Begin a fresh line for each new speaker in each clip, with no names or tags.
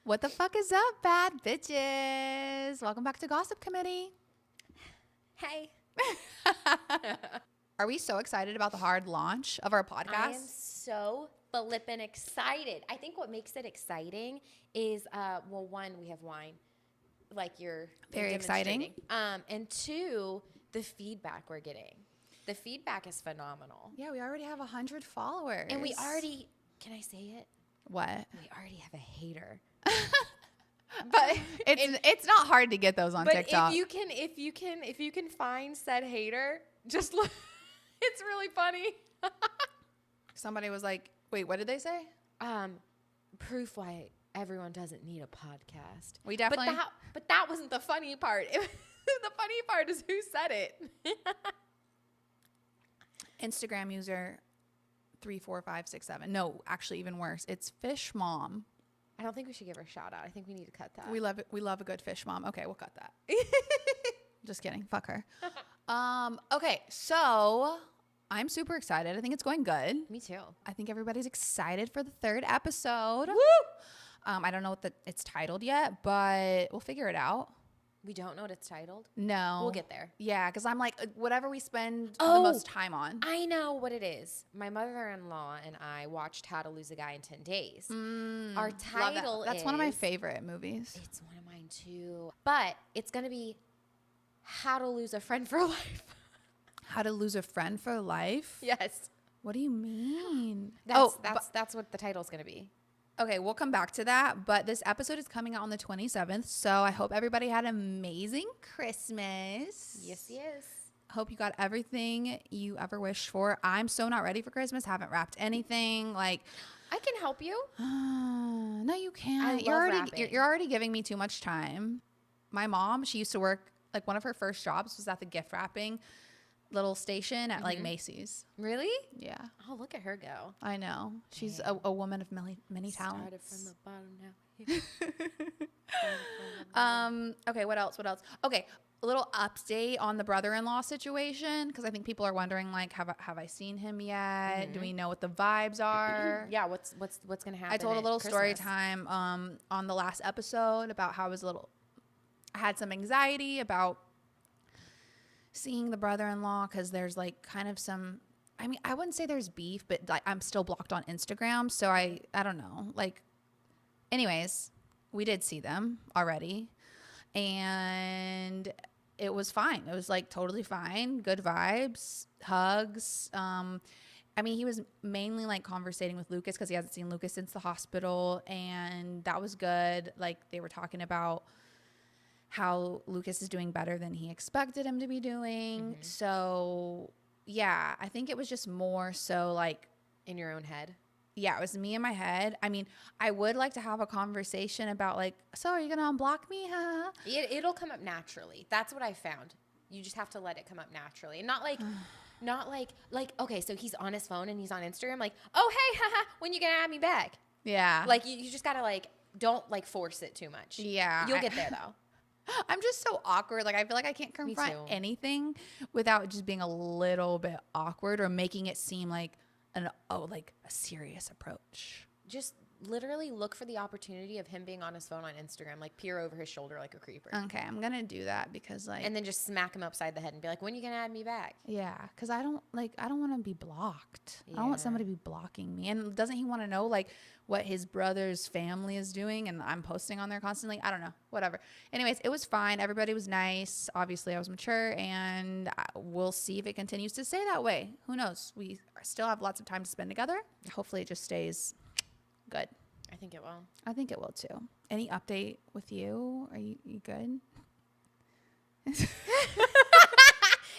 What the fuck is up, bad bitches? Welcome back to Gossip Committee.
Hey.
Are we so excited about the hard launch of our podcast?
I am so flippin' excited. I think what makes it exciting is, well, one, we have wine, like you're
Very exciting.
And two, the feedback we're getting. The feedback is phenomenal.
Yeah, we already have 100 followers.
And we already, can I say it?
What?
We already have a hater.
But it's not hard to get those on TikTok.
But if you can find said hater, just look. It's really funny.
Somebody was like, wait, what did they say?
Proof why everyone doesn't need a podcast.
We definitely.
But that wasn't the funny part. The funny part is who said it.
Instagram user 34567. No, actually, even worse. It's Fish Mom.
I don't think we should give her a shout out. I think we need to cut that.
We love it. We love a good fish mom. Okay, we'll cut that. Just kidding. Fuck her. Okay, so I'm super excited. I think it's going good.
Me too.
I think everybody's excited for the third episode.
Woo!
I don't know what it's titled yet, but we'll figure it out.
We don't know what it's titled?
No.
We'll get there.
Yeah, because I'm like, whatever we spend the most time on.
I know what it is. My mother-in-law and I watched How to Lose a Guy in 10 Days. Our title
That's one of my favorite movies.
It's one of mine too. But it's going to be How to Lose a Friend for Life.
How to Lose a Friend for Life?
Yes.
What do you mean?
That's what the title's going to be.
Okay, we'll come back to that, but this episode is coming out on the 27th, so I hope everybody had an amazing Christmas.
Yes.
Hope you got everything you ever wished for. I'm so not ready for Christmas. Haven't wrapped anything. Like,
I can help you.
No, you can't.
wrapping.
You're already giving me too much time. My mom, she used to work, like one of her first jobs was at the gift wrapping little station at like Macy's.
Really?
Yeah.
Oh, look at her go.
I know. She's a woman of many talents.
Started from the bottom now.
Okay, what else? Okay, a little update on the brother-in-law situation, because I think people are wondering, like, have I seen him yet? Do we know what the vibes are?
Yeah, what's gonna happen?
I told a little
Christmas?
story time on the last episode about how I had some anxiety about seeing the brother-in-law, because there's like kind of some, I mean, I wouldn't say there's beef, but like I'm still blocked on Instagram, so I don't know. Like, anyways, we did see them already, and it was fine. It was like totally fine, good vibes, hugs. I mean, he was mainly like conversating with Lucas because he hasn't seen Lucas since the hospital, and that was good. Like, they were talking about how Lucas is doing better than he expected him to be doing. So, yeah, I think it was just more so like
In your own head?
Yeah, it was me in my head. I mean, I would like to have a conversation about like, so are you going to unblock me?
It'll come up naturally. That's what I found. You just have to let it come up naturally. And not like, okay, so he's on his phone and he's on Instagram, like, oh, hey, haha, when you going to add me back?
Yeah.
Like, you just got to like, don't like force it too much.
Yeah.
You'll get there though.
I'm just so awkward. Like, I feel like I can't confront anything without just being a little bit awkward or making it seem like a serious approach.
Just literally look for the opportunity of him being on his phone on Instagram, like peer over his shoulder like a creeper.
Okay, I'm gonna do that because like,
and then just smack him upside the head and be like, when are you gonna add me back?
Yeah, because I don't want to be blocked. Yeah. I don't want somebody to be blocking me. And doesn't he want to know like what his brother's family is doing? And I'm posting on there constantly. I don't know, whatever. Anyways, it was fine. Everybody was nice. Obviously, I was mature, and we'll see if it continues to stay that way. Who knows? We still have lots of time to spend together. Hopefully, it just stays good.
I think it will.
I think it will too. Any update with you? Are you good?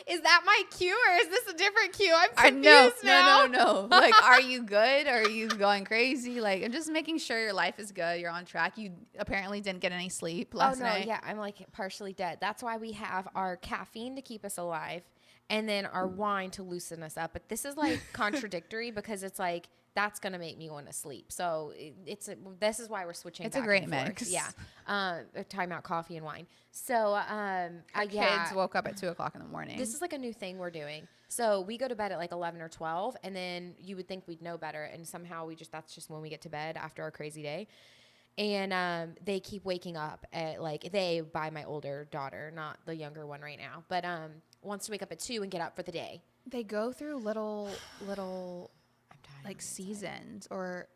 Is that my cue or is this a different cue? I'm confused now.
No. Like, are you good? Or are you going crazy? Like, I'm just making sure your life is good. You're on track. You apparently didn't get any sleep last night.
Yeah, I'm like partially dead. That's why we have our caffeine to keep us alive and then our wine to loosen us up. But this is like contradictory because it's like, that's going to make me want to sleep. So this is why we're switching.
It's a great mix.
Yeah. Time out coffee and wine. So,
kids woke up at 2:00 in the morning.
This is like a new thing we're doing. So we go to bed at like 11 or 12 and then you would think we'd know better. And somehow that's just when we get to bed after our crazy day. And they keep waking up at like by my older daughter, not the younger one right now, but wants to wake up at 2 and get up for the day.
They go through little
I'm tired.
like seasons or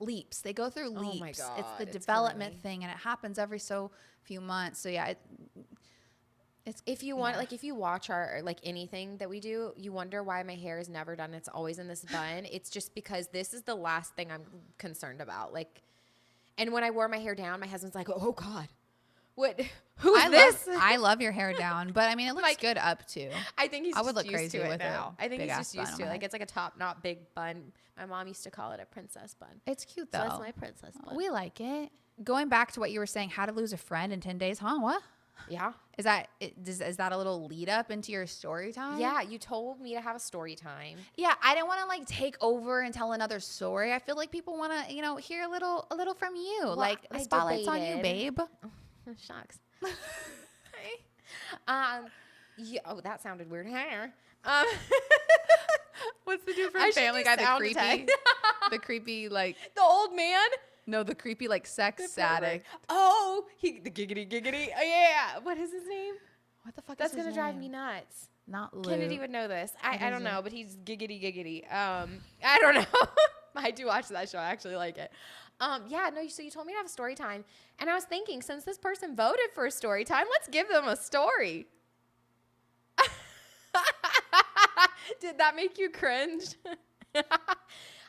leaps. They go through leaps.
Oh my God,
it's the
it's
development
killing me.
thing, and it happens every so few months. So yeah, it's
If you want,
yeah.
like, if you watch our, like, anything that we do, you wonder why my hair is never done. It's always in this bun. It's just because this is the last thing I'm concerned about. Like, and when I wore my hair down, my husband's like, oh God, what, who is this?
I love your hair down, but I mean, it looks
Like,
good up too.
I think he's
I would
just
look
used
crazy
to it
with
now. I think he's
big-ass
just
bun
used
on
to it.
my
Like,
head.
it's like a top knot big bun. My mom used to call it a princess bun.
It's cute
So
though.
that's my princess bun.
We like it. Going back to what you were saying, how to lose a friend in 10 days, huh? What?
Yeah.
Is that a little lead up into your story time?
Yeah, you told me to have a story time.
Yeah, I didn't want to like take over and tell another story. I feel like people want to, hear a little from you.
Well,
like the
I
spotlight's on you,
debated.
babe.
Shucks. Yeah, oh, that sounded weird.
What's the dude
I
from
should
Family
do
Guy? The
sound
creepy,
effect.
the creepy like
The old man.
the creepy like sex addict.
Oh, the giggity. Oh, yeah. What is his name?
What the fuck?
That's
is his
gonna drive me
name?
nuts.
Not Lou.
Kennedy would know this. I
is
don't
it?
know, but he's giggity. I don't know. I do watch that show. I actually like it. Yeah, no, so you told me to have a story time. And I was thinking, since this person voted for a story time, let's give them a story. Did that make you cringe?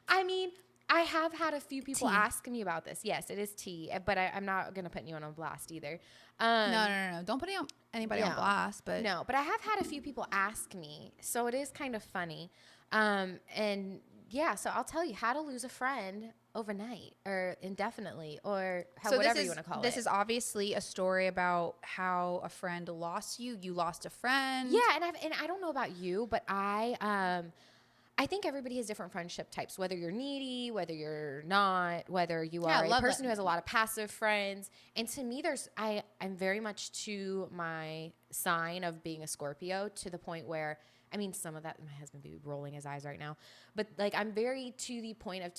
I mean, I have had a few people ask me about this. Yes, it is tea, but I'm not going to put anyone on blast either.
No. Don't put anybody on blast. But
No, but I have had a few people ask me, so it is kind of funny. And yeah, so I'll tell you how to lose a friend overnight or indefinitely or whatever you want to call it.
This is obviously a story about how a friend lost you. You lost a friend.
Yeah, and I don't know about you, but I think everybody has different friendship types, whether you're needy, whether you're not, whether you are a person who has a lot of passive friends. And to me, I'm very much to my sign of being a Scorpio, to the point where, I mean, some of that, my husband be rolling his eyes right now, but like, I'm very to the point of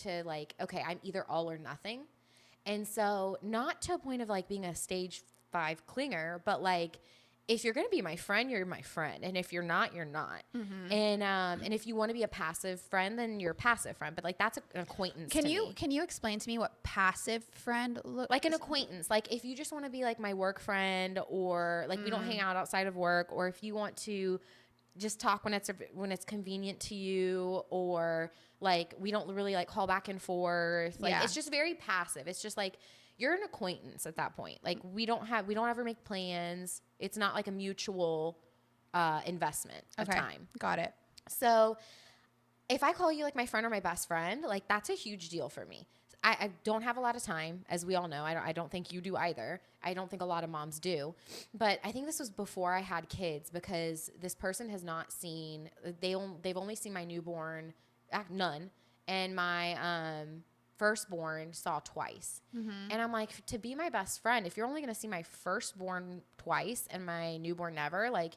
okay, I'm either all or nothing. And so not to a point of like being a stage 5 clinger, but like, if you're going to be my friend, you're my friend. And if you're not, you're not. Mm-hmm. And if you want to be a passive friend, then you're a passive friend. But like, that's an acquaintance to me.
Can you explain to me what passive friend looks
like? An acquaintance. Like if you just want to be like my work friend, or like we don't hang out outside of work, or if you want to just talk when it's convenient to you, or like we don't really like call back and forth. Like it's just very passive. It's just like, you're an acquaintance at that point. Like we don't ever make plans. It's not like a mutual investment of time.
Got it.
So if I call you like my friend or my best friend, like that's a huge deal for me. I don't have a lot of time, as we all know. I don't think you do either. I don't think a lot of moms do. But I think this was before I had kids, because this person has not seen, they've only seen my newborn, none, and my firstborn saw twice. Mm-hmm. And I'm like, to be my best friend, if you're only going to see my firstborn twice and my newborn never, like,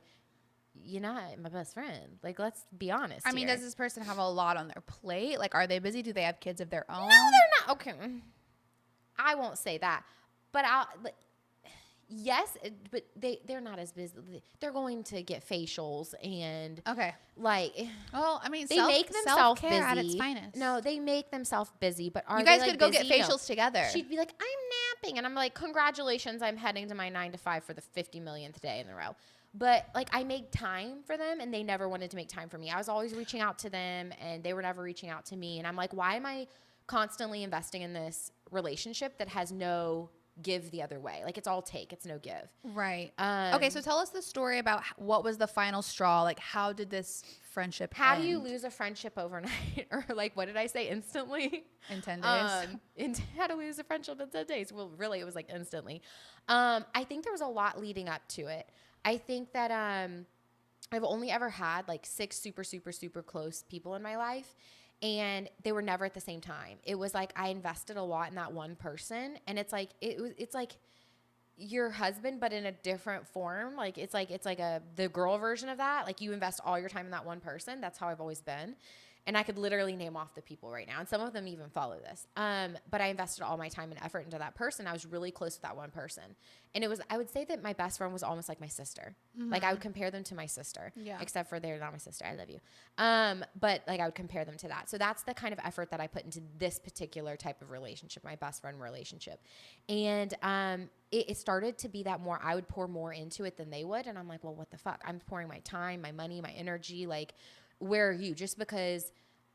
you're not my best friend. Like, let's be honest.
I mean, does this person have a lot on their plate? Like, are they busy? Do they have kids of their own?
No, they're not. Okay. I won't say that. But yes, but they're not as busy. They're going to get facials and like.
Well, I mean,
they make themselves busy
at its finest.
No, they make themselves busy. But are
you guys
they,
could
like,
go
busy?
get facials together?
She'd be like, I'm napping, and I'm like, congratulations, I'm heading to my 9 to 5 for the 50 millionth day in a row. But like, I made time for them, and they never wanted to make time for me. I was always reaching out to them, and they were never reaching out to me. And I'm like, why am I constantly investing in this relationship that has no give the other way? Like, it's all take, it's no give.
Right. Okay, so tell us the story about what was the final straw. Like, how did this friendship
How
end?
do you lose a friendship overnight? Or like, what did I say? Instantly?
In 10 days?
How to lose a friendship in 10 days. Well, really, it was like instantly. I think there was a lot leading up to it. I think that I've only ever had like 6 super, super, super close people in my life, and they were never at the same time. It was like I invested a lot in that one person, and it's like it's like your husband, but in a different form. Like it's like the girl version of that. Like, you invest all your time in that one person. That's how I've always been. And I could literally name off the people right now. And some of them even follow this. But I invested all my time and effort into that person. I was really close with that one person. And I would say that my best friend was almost like my sister. Like I would compare them to my sister.
Yeah.
Except for they're not my sister. I love you. But like I would compare them to that. So that's the kind of effort that I put into this particular type of relationship, my best friend relationship. And it started to be that more, I would pour more into it than they would. And I'm like, well, what the fuck? I'm pouring my time, my money, my energy. Like, where are you? Just because,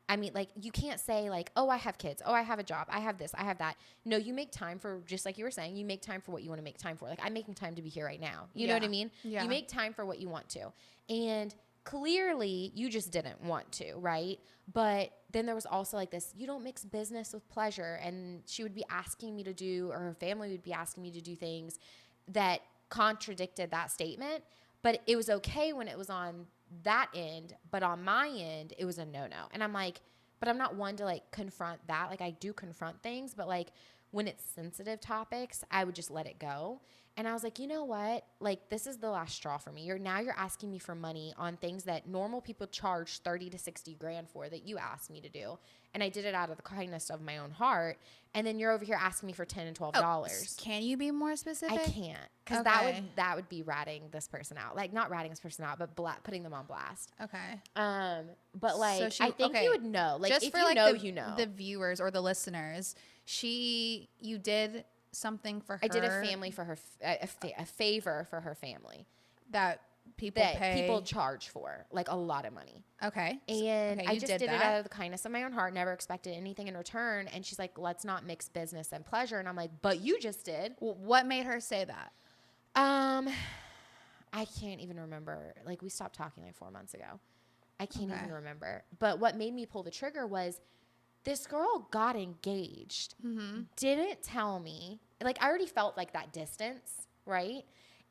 I mean, like, you can't say like, oh, I have kids. Oh, I have a job. I have this. I have that. No, you make time for, just like you were saying, you make time for what you want to make time for. Like, I'm making time to be here right now. You know what I mean?
Yeah.
You make time for what you want to. And clearly you just didn't want to, right? But then there was also like this, you don't mix business with pleasure. And she would be asking me to do, or her family would be asking me to do things that contradicted that statement. But it was okay when it was on that end, but on my end, it was a no-no. And I'm like, but I'm not one to like confront that. Like I do confront things, but like when it's sensitive topics, I would just let it go. And I was like, you know what? Like, this is the last straw for me. You're asking me for money on things that normal people charge 30 to 60 grand for that you asked me to do. And I did it out of the kindness of my own heart. And then you're over here asking me for $10 and $12.
Can you be more specific?
I can't. Because that would be ratting this person out. Like, not ratting this person out, but putting them on blast.
Okay.
But like, I think you would know. Like,
just
if
for
you
like
know, you know.
The viewers or the listeners, you did something for her.
I did a family for her, a favor for her family
that people
charge for, like a lot of money.
Okay.
And I just did it out of the kindness of my own heart, never expected anything in return. And she's like, let's not mix business and pleasure. And I'm like, but you just did.
Well, what made her say that?
I can't even remember. Like, we stopped talking like 4 months ago. I can't even remember. But what made me pull the trigger was this girl got engaged, didn't tell me. Like, I already felt like that distance, right?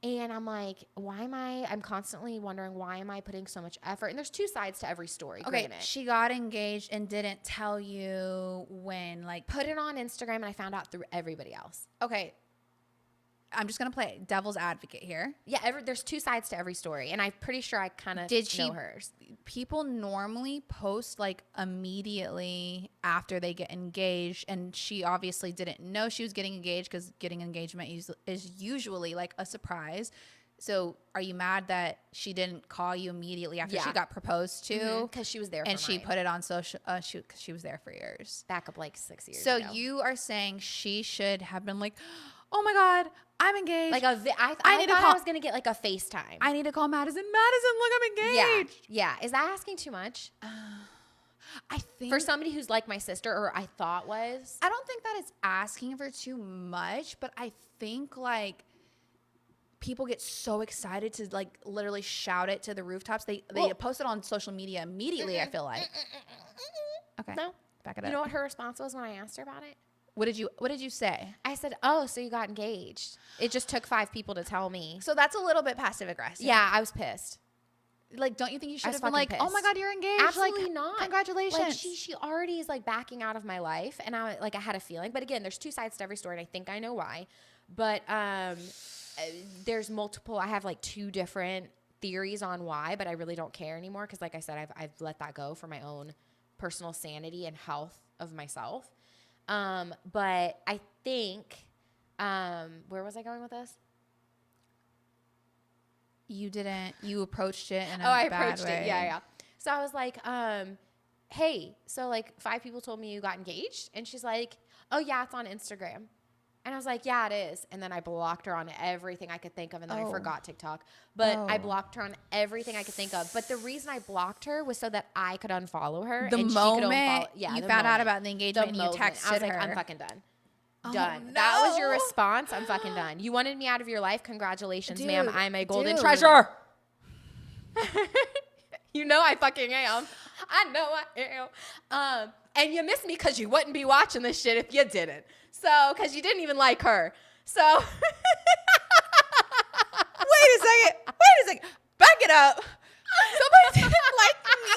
And I'm like, I'm constantly wondering, why am I putting so much effort? And there's two sides to every story.
Okay, she got engaged and didn't tell you when, like.
Put it on Instagram and I found out through everybody else.
Okay. I'm just going to play devil's advocate here.
Yeah, there's two sides to every story. And I'm pretty sure I kind of know hers.
People normally post like immediately after they get engaged. And she obviously didn't know she was getting engaged because getting engagement is usually like a surprise. So are you mad that she didn't call you immediately after she got proposed to?
Because she was there for
and she put it on social, because she was there for yours.
Back up like 6 years
ago.
So
you are saying she should have been like, oh my God, I'm engaged.
Like I thought I was going to get like a FaceTime.
I need to call Madison. Madison, look, I'm engaged.
Yeah. Is that asking too much?
I think.
For somebody who's like my sister, or I thought was.
I don't think that it's asking for too much, but I think like people get so excited to like literally shout it to the rooftops. They post it on social media immediately, I feel like. Okay.
No.
Back it up.
You know what her response was when I asked her about it?
What did you say?
I said, oh, so you got engaged. It just took 5 people to tell me.
So that's a little bit passive aggressive.
Yeah, I was pissed.
Like, don't you think you should have been like, pissed. Oh my God, you're engaged?
Absolutely
like,
not.
Congratulations.
Like she already is like backing out of my life. And I had a feeling, but again, there's two sides to every story. And I think I know why, but, there's multiple, I have like 2 different theories on why, but I really don't care anymore. Cause like I said, I've let that go for my own personal sanity and health of myself. But I think, where was I going with this?
You approached it in a
I
bad
approached
way.
it. Yeah. So I was like, hey, so like 5 people told me you got engaged. And she's like, oh yeah, it's on Instagram. And I was like, yeah, it is. And then I blocked her on everything I could think of. And then I forgot TikTok. But I blocked her on everything I could think of. But the reason I blocked her was so that I could unfollow her.
The
and
moment
you
found out about the engagement and you texted her.
I was like, I'm fucking done. Done.
No.
That was your response. I'm fucking done. You wanted me out of your life. Congratulations, ma'am. I'm a golden
dude.
treasure. You know I fucking am. I know I am. And you missed me because you wouldn't be watching this shit if you didn't. So, because you didn't even like her. So.
Wait a second. Back it up. Somebody didn't like me?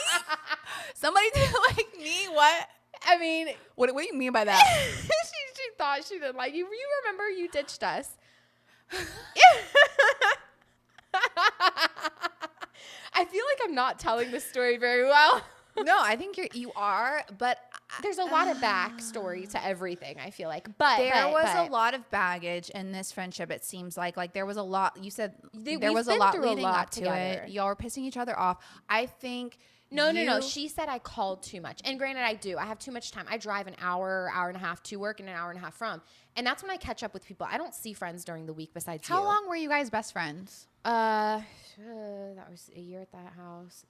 Somebody didn't like me? What?
I mean.
What do you mean by that?
She thought she didn't like you. You remember you ditched us. I feel like I'm not telling this story very well.
No, I think you are, but
There's a lot of backstory to everything, I feel like. But
there was a lot of baggage in this friendship. It seems like there was a lot. You said there was a lot leading up to it. Y'all were pissing each other off. I think.
No. She said I called too much. And granted, I do. I have too much time. I drive an hour and a half to work and an hour and a half from. And that's when I catch up with people. I don't see friends during the week besides you.
How long were you guys best friends?
That was a year at that house.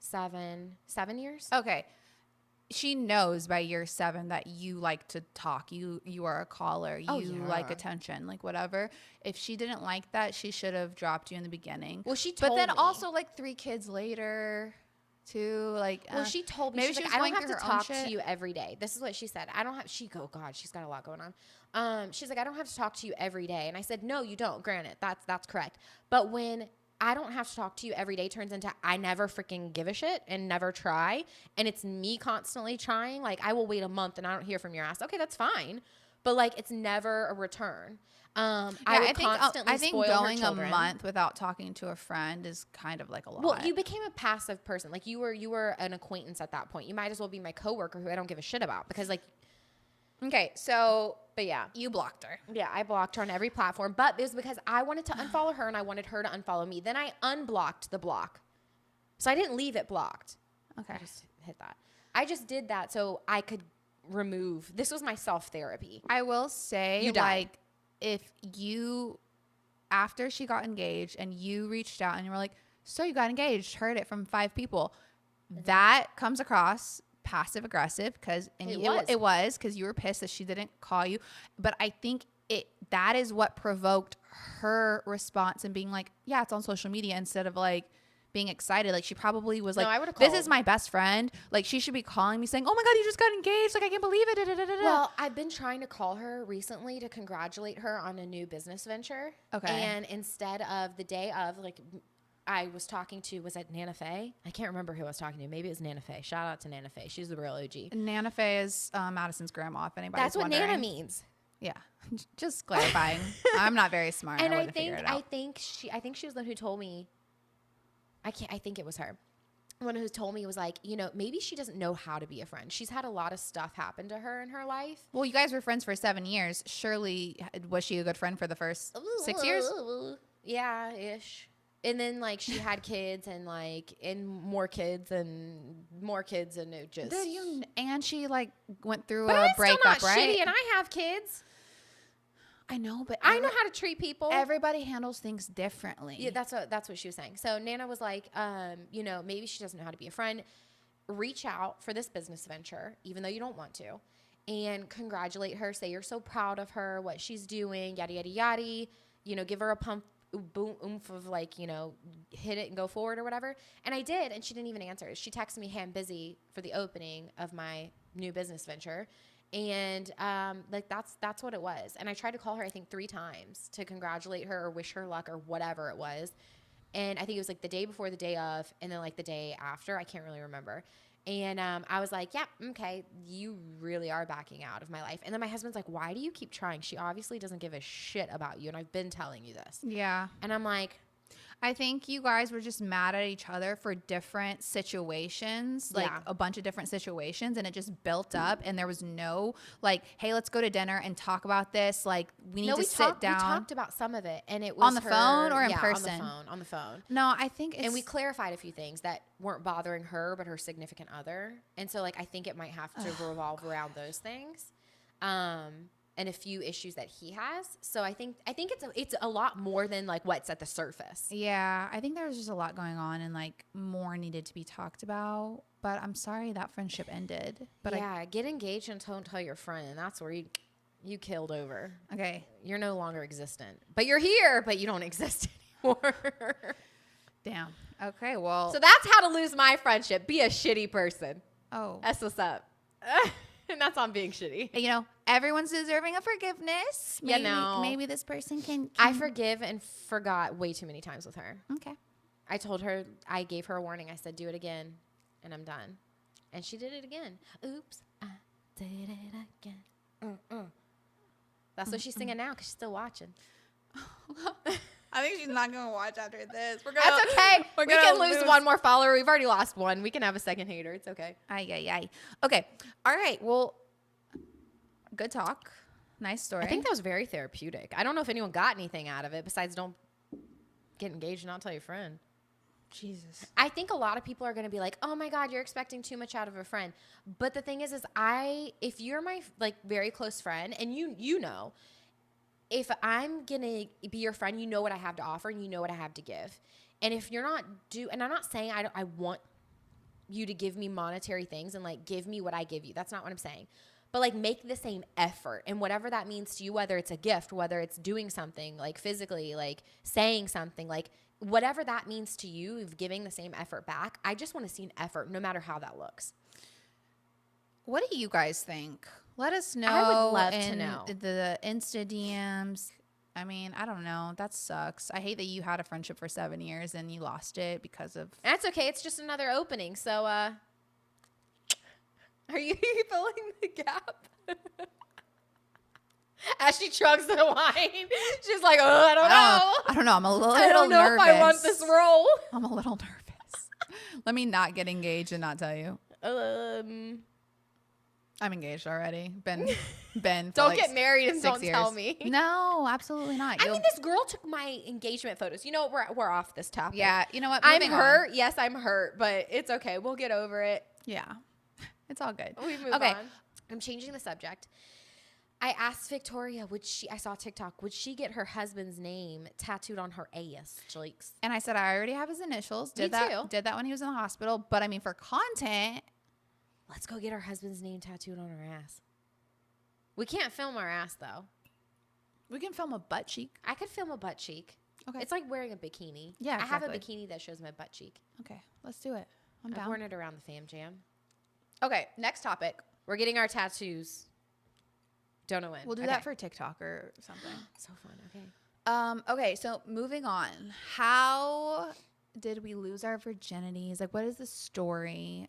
7 years.
Okay. She knows by year 7 that you like to talk. You are a caller. You like attention, like whatever. If she didn't like that, she should have dropped you in the beginning.
Well, she told me.
But then also like 3 kids later, too. Like,
well, she told me, maybe she was like, I don't have to talk to you every day. This is what she said. I don't have. God, she's got a lot going on. She's like, I don't have to talk to you every day. And I said, no, you don't. Granted, that's correct. But when I don't have to talk to you every day turns into I never freaking give a shit and never try. And it's me constantly trying. Like, I will wait a month and I don't hear from your ass. Okay, that's fine. But, like, it's never a return. I think going a month
without talking to a friend is kind of like a lot.
Well, you became a passive person. Like, you were an acquaintance at that point. You might as well be my coworker who I don't give a shit about. Because, like,
okay, so,
but yeah.
You blocked her.
Yeah, I blocked her on every platform. But it was because I wanted to unfollow her and I wanted her to unfollow me. Then I unblocked the block. So I didn't leave it blocked.
Okay.
I just hit that. I just did that so I could remove. This was my self-therapy.
I will say, like, if you, after she got engaged and you reached out and you were like, so you got engaged, heard it from 5 people, that comes across passive aggressive because it was because you were pissed that she didn't call you. But I think that is what provoked her response and being like, yeah, it's on social media, instead of like being excited. Like, she probably was like, this is my best friend. Like, she should be calling me saying, oh my God, you just got engaged. Like, I can't believe it.
Well, I've been trying to call her recently to congratulate her on a new business venture.
Okay.
And instead of the day of, like, I was talking to, was it Nana Faye? I can't remember who I was talking to. Maybe it was Nana Faye. Shout out to Nana Faye. She's the real OG.
Nana Faye is Madison's grandma, if anybody's
That's what
wondering.
Nana means.
Yeah. Just clarifying. I'm not very smart.
And I think she was the one who told me, I think it was her. One who told me was like, you know, maybe she doesn't know how to be a friend. She's had a lot of stuff happen to her in her life.
Well, you guys were friends for 7 years. Surely, was she a good friend for the first 6 years?
Yeah, ish. And then, like, she had kids and more kids and it just.
And she, like, went through
but
a
I'm
breakup,
still not
right?
shitty, and I have kids.
I know, but
I know how to treat people.
Everybody handles things differently.
Yeah, that's what she was saying. So Nana was like, you know, maybe she doesn't know how to be a friend. Reach out for this business venture, even though you don't want to, and congratulate her. Say you're so proud of her, what she's doing, yada yada yada. You know, give her a pump, boom, oomph of, like, you know, hit it and go forward or whatever. And I did, and she didn't even answer. She texted me, hey, I'm busy for the opening of my new business venture. And like, that's what it was. And I tried to call her, I think 3 times to congratulate her or wish her luck or whatever it was. And I think it was like the day before, the day of, and then like the day after. I can't really remember. And I was like, yeah, okay, you really are backing out of my life. And then my husband's like, why do you keep trying? She obviously doesn't give a shit about you. And I've been telling you this.
Yeah.
And I'm like,
I think you guys were just mad at each other for different situations, like a bunch of different situations, and it just built up, and there was no, like, hey, let's go to dinner and talk about this. Like, we need to sit down.
We talked about some of it, and it was
on the phone or in person?
On the phone.
No, I think
and we clarified a few things that weren't bothering her, but her significant other. And so, like, I think it might have to revolve around those things. And a few issues that he has. So I think it's a lot more than like what's at the surface.
Yeah, I think there was just a lot going on, and like more needed to be talked about. But I'm sorry that friendship ended. But
yeah, get engaged and don't tell your friend, and that's where you killed over.
Okay,
you're no longer existent, but you're here, but you don't exist anymore.
Damn. Okay, well.
So that's how to lose my friendship. Be a shitty person.
Oh,
that's what's up. And that's on being shitty.
You know, everyone's deserving of forgiveness. Maybe, maybe this person can.
I forgive and forgot way too many times with her.
Okay.
I told her, I gave her a warning. I said, do it again, and I'm done. And she did it again. Oops, I did it again. That's what she's singing now because she's still watching.
I think she's not gonna watch after this.
That's okay. We can lose one more follower. We've already lost one. We can have a second hater. It's okay.
Ay. Okay. All right. Well, good talk. Nice story.
I think that was very therapeutic. I don't know if anyone got anything out of it besides don't get engaged and not tell your friend.
Jesus.
I think a lot of people are going to be like, "Oh my God, you're expecting too much out of a friend." But the thing is if you're my like very close friend and you know, if I'm going to be your friend, you know what I have to offer and you know what I have to give. And if you're not and I'm not saying I want you to give me monetary things and like give me what I give you. That's not what I'm saying. But like make the same effort and whatever that means to you, whether it's a gift, whether it's doing something like physically, like saying something, like whatever that means to you of giving the same effort back. I just want to see an effort no matter how that looks.
What do you guys think? Let us know.
I would love to know.
The Insta DMs. I mean, I don't know. That sucks. I hate that you had a friendship for 7 years and you lost it because of...
That's okay. It's just another opening. So, are you filling the gap? As she chugs the wine, she's like, "Oh, I don't know.
I don't know. I'm a little
I don't know
nervous.
if I want this role."
I'm a little nervous. Let me not get engaged and not tell you. I'm engaged already. Ben.
Don't get married and don't
6 years.
tell me.
No, absolutely not.
I mean, this girl took my engagement photos. You know, we're off this topic.
Yeah. You know what?
I'm
Moving
hurt.
on.
Yes, I'm hurt, but it's okay. We'll get over it.
Yeah. It's all good.
We move on. I'm changing the subject. I asked Victoria, I saw TikTok, would she get her husband's name tattooed on her ass cheeks?
And I said, I already have his initials. Did that when he was in the hospital. But I mean, for content,
let's go get her husband's name tattooed on her ass. We can't film our ass, though.
we can film a butt cheek.
I could film a butt cheek.
Okay.
It's like wearing a bikini.
Yeah,
I have a
exactly.
bikini that shows my butt cheek.
Okay, let's do it. I'm
I've
down.
worn it around the fam jam.
Okay, next topic.
We're getting our tattoos. Don't know when.
We'll do that for TikTok or something.
So fun. Okay.
Okay, so moving on. How did we lose our virginities? Like, what is the story?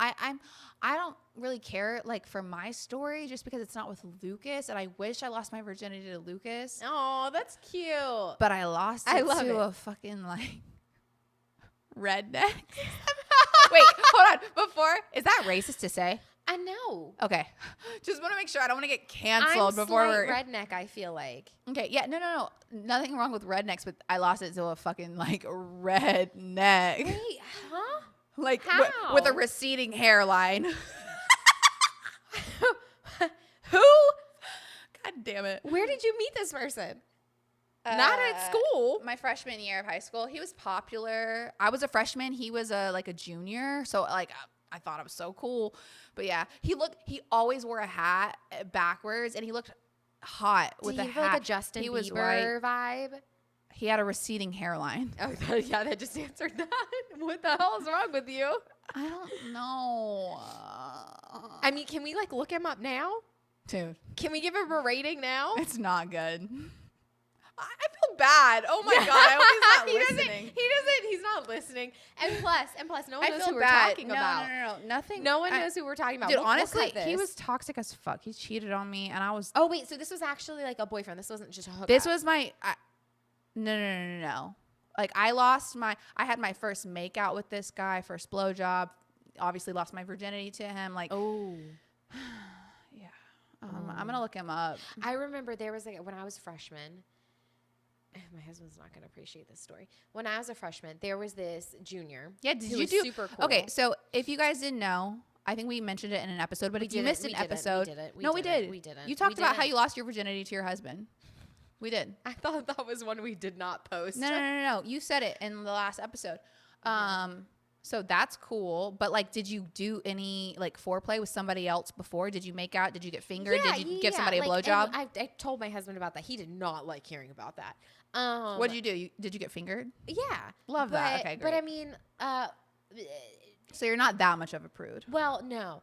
I don't really care, like, for my story just because it's not with Lucas, and I wish I lost my virginity to Lucas.
Oh, that's cute.
But I lost
I
it
love
to
it.
a fucking, like, redneck. Wait, hold on. Before, is that racist to say?
I know.
Okay. Just want to make sure I don't want to get canceled before we're
redneck, I feel like.
Okay, yeah, no. Nothing wrong with rednecks, but I lost it to a fucking, like, redneck.
Wait, huh?
Like,
How?
with a receding hairline.
Who?
God damn it.
Where did you meet this person? Not at school.
My freshman year of high school. He was popular. I was a freshman. He was a junior. So, like, I thought I was so cool. But, yeah, he always wore a hat backwards, and he looked hot with a hat.
Like a Justin Bieber vibe?
He had a receding hairline.
Oh, yeah, that just answered that. What the hell is wrong with you?
I don't know.
I mean, can we, like, look him up now?
Dude.
Can we give him a rating now?
It's not good. I feel bad. Oh my God. I hope he's not listening.
He's not listening. And plus, no one knows who we're
bad.
talking about.
No. Nothing.
No one knows who we're talking about.
Dude,
We'll
honestly,
cut this.
he was toxic as fuck. He cheated on me, and I was.
Oh, wait. So this was actually like a boyfriend. This wasn't just a hookup.
This was my. No. Like, I had my first makeout with this guy, first blowjob. Obviously, lost my virginity to him. Like,
oh.
Yeah. I'm going to look him up.
I remember there was, like, when I was a freshman. My husband's not going to appreciate this story. When I was a freshman, there was this junior.
Yeah, did
who
you
was
do?
Super cool.
Okay, so if you guys didn't know, I think we mentioned it in an episode, but if you missed an episode.
We didn't.
You talked about how you lost your virginity to your husband. We did.
I thought that was one we did not post.
No. You said it in the last episode. So that's cool. But, like, did you do any, like, foreplay with somebody else before? Did you make out? Did you get fingered?
Yeah,
did you give somebody a blowjob?
I told my husband about that. He did not like hearing about that.
What did you do? Did you get fingered?
Yeah.
Love that. Okay, great.
But I mean,
so you're not that much of a prude.
well, no.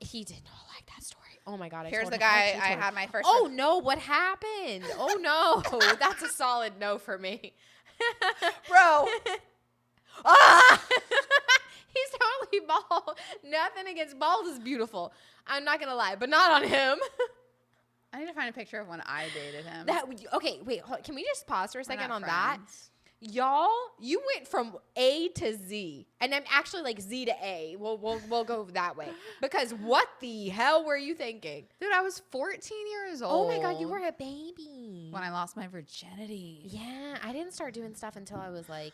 He did not like that story. Oh my God.
Here's the guy I had my first.
Oh no, what happened? Oh no. That's a solid no for me.
Bro.
He's totally bald. Nothing against bald is beautiful. I'm not gonna lie, but not on him.
I need to find a picture of when I dated him.
Okay, wait. Can we just pause for a second on
that?
Y'all, you went from A to Z, and I'm actually like Z to A. We'll go that way, because what the hell were you thinking?
Dude, I was 14 years old.
Oh my God, you were a baby
when I lost my virginity.
Yeah, I didn't start doing stuff until I was like,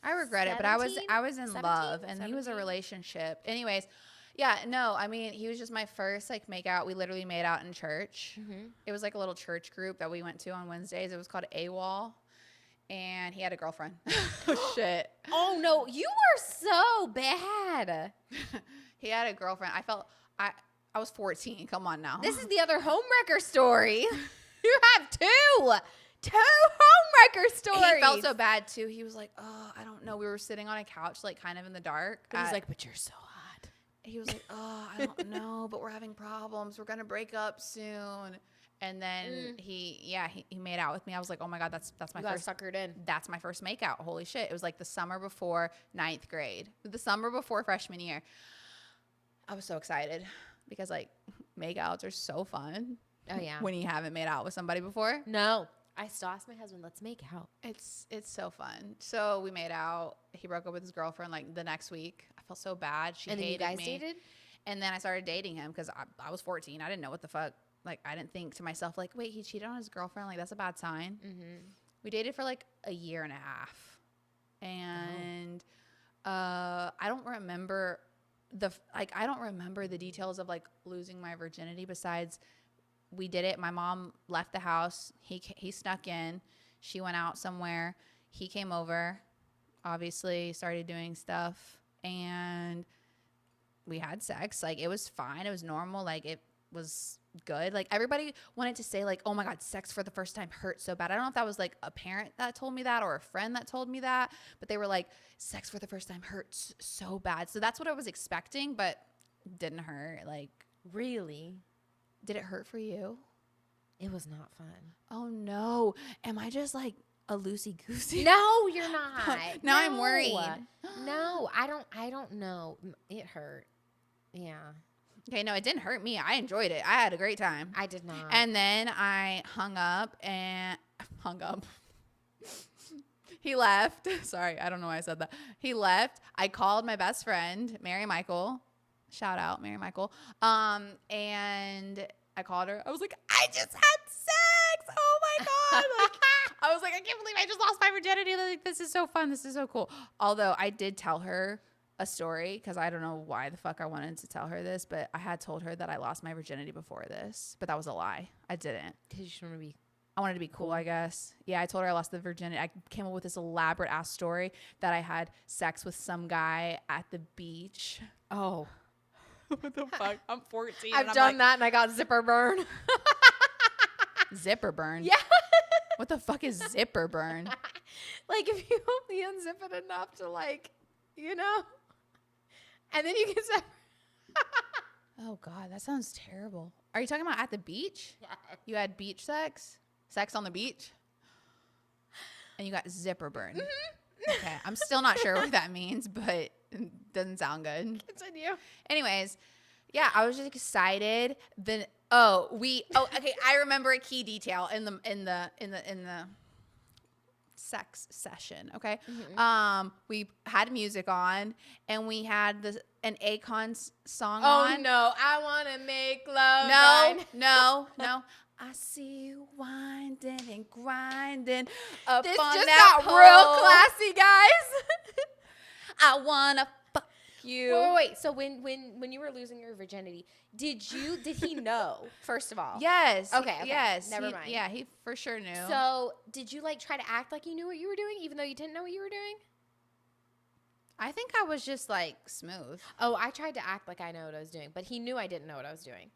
I regret 17? It, but I was in 17? Love, and 17? He was a relationship. Anyways, yeah, no, I mean, he was just my first like make out. We literally made out in church. Mm-hmm. It was like a little church group that we went to on Wednesdays. It was called AWOL, and he had a girlfriend. Oh shit!
Oh no, you were so bad.
He had a girlfriend. I was 14. Come on now.
This is the other homewrecker story. You have two homewrecker stories.
He felt so bad too. He was like, oh, I don't know. We were sitting on a couch, like kind of in the dark.
He was like, but you're so hot.
He was like, oh, I don't know, but we're having problems. We're going to break up soon. And then he made out with me. I was like, oh my God, that's my first.
Suckered in.
That's my first makeout. Holy shit. It was like the summer before 9th grade, the summer before freshman year. I was so excited because like makeouts are so fun.
Oh yeah.
When you haven't made out with somebody before.
No. I still asked my husband, let's make out.
It's so fun. So we made out. He broke up with his girlfriend like the next week. I felt so bad. She hated me. And then you guys dated? And then I started dating him because I was 14. I didn't know what the fuck. Like, I didn't think to myself, like, wait, he cheated on his girlfriend? Like, that's a bad sign. Mm-hmm. We dated for like a year and a half. And I don't remember the details of like losing my virginity besides we did it. My mom left the house. He snuck in. She went out somewhere. He came over, obviously started doing stuff, and we had sex. Like, it was fine. It was normal. Like, it was good. Like, everybody wanted to say like, oh my God, sex for the first time hurt so bad. I don't know if that was like a parent that told me that or a friend that told me that, but they were like, sex for the first time hurts so bad. So that's what I was expecting, but didn't hurt. Like,
really?
Did it hurt for you?
It was not fun.
Oh no. Am I just like a loosey-goosey?
No, you're not.
Now I'm worried.
No, I don't know. It hurt. Yeah.
Okay, no, it didn't hurt me. I enjoyed it. I had a great time.
I did not.
And then I hung up. He left. Sorry, I don't know why I said that. He left. I called my best friend, Mary Michael. Shout out, Mary Michael. And I called her. I was like, I just had sex. Oh my God. Like, I was like, I can't believe I just lost my virginity. Like, this is so fun. This is so cool. Although I did tell her a story because I don't know why the fuck I wanted to tell her this, but I had told her that I lost my virginity before this, but that was a lie. I didn't. I wanted to be cool, I guess. Yeah, I told her I lost the virginity. I came up with this elaborate ass story that I had sex with some guy at the beach.
Oh.
What the fuck? I'm 14.
I've done that and I got zipper burn.
Zipper burn?
Yeah.
What the fuck is zipper burn?
Like, if you only unzip it enough to, like, you know, and then you get zipper.
Oh God, that sounds terrible. Are you talking about at the beach?
Yeah.
You had beach sex? Sex on the beach? And you got zipper burn. Mm-hmm. Okay, I'm still not sure what that means, but it doesn't sound good.
Continue.
Anyways, yeah, I was just excited. Then okay, I remember a key detail in the sex session. Okay, mm-hmm. We had music on and we had an Akon song on.
Oh no, I wanna make love.
No. I see you winding and grinding up
this
on
just
that
got
pole.
real classy, guys.
I wanna fuck you.
Wait. So when you were losing your virginity, did he know? First of all,
yes.
Okay.
Yes.
Never mind.
Yeah, he for sure knew.
So did you like try to act like you knew what you were doing, even though you didn't know what you were doing?
I think I was just like smooth.
Oh, I tried to act like I know what I was doing, but he knew I didn't know what I was doing.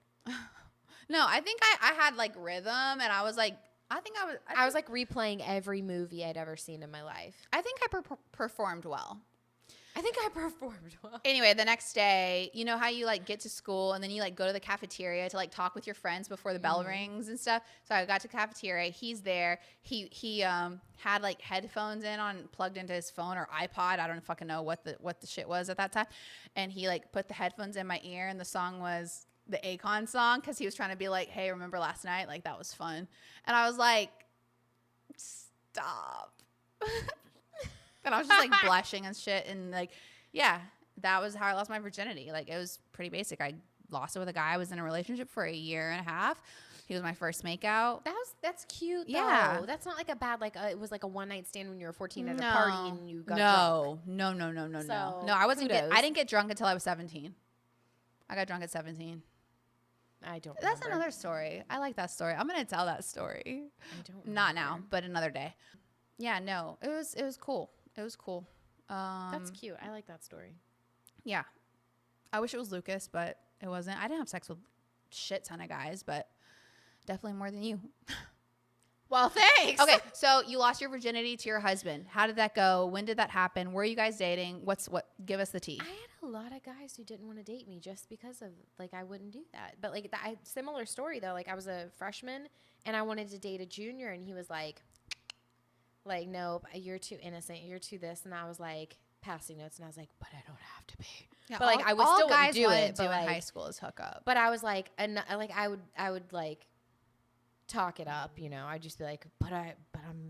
No, I think I had like rhythm, and I was like, I was
like replaying every movie I'd ever seen in my life.
I think I performed well.
I think I performed well.
Anyway, the next day, you know how you like get to school and then you like go to the cafeteria to like talk with your friends before the bell rings and stuff. So I got to the cafeteria. He's there. He had like headphones plugged into his phone or iPod. I don't fucking know what the shit was at that time. And he like put the headphones in my ear, and the song was the Akon song because he was trying to be like, hey, remember last night? Like, that was fun. And I was like, stop. And I was just like blushing and shit. And like, yeah, that was how I lost my virginity. Like, it was pretty basic. I lost it with a guy I was in a relationship for a year and a half. He was my first makeout.
That's cute.
Yeah.
Though. That's not like a bad, like it was like a one night stand when you were 14 at a
No.
party and you got drunk.
No.
So,
No, I
kudos.
I didn't get drunk until I was 17. I got drunk at 17.
I don't
That's
remember.
another story. I like that story. I'm going to tell that story.
I don't
Not
remember.
now, but another day. Yeah, no. It was cool. It was cool.
That's cute. I like that story.
Yeah. I wish it was Lucas, but it wasn't. I didn't have sex with shit ton of guys, but definitely more than you.
Well, thanks.
Okay, so you lost your virginity to your husband. How did that go? When did that happen? Were you guys dating? What? Give us the tea.
I had a lot of guys who didn't want to date me just because of like I wouldn't do that. But like similar story though. Like I was a freshman and I wanted to date a junior, and he was like, nope, you're too innocent. You're too this, and I was like passing notes, and I was like, but I don't have to be.
Yeah,
but like I would still
guys
do
wanted
it.
to
But
do
like,
in high school is hook up.
but I was like, and like I would like talk it up, you know. I'd just be like, but I'm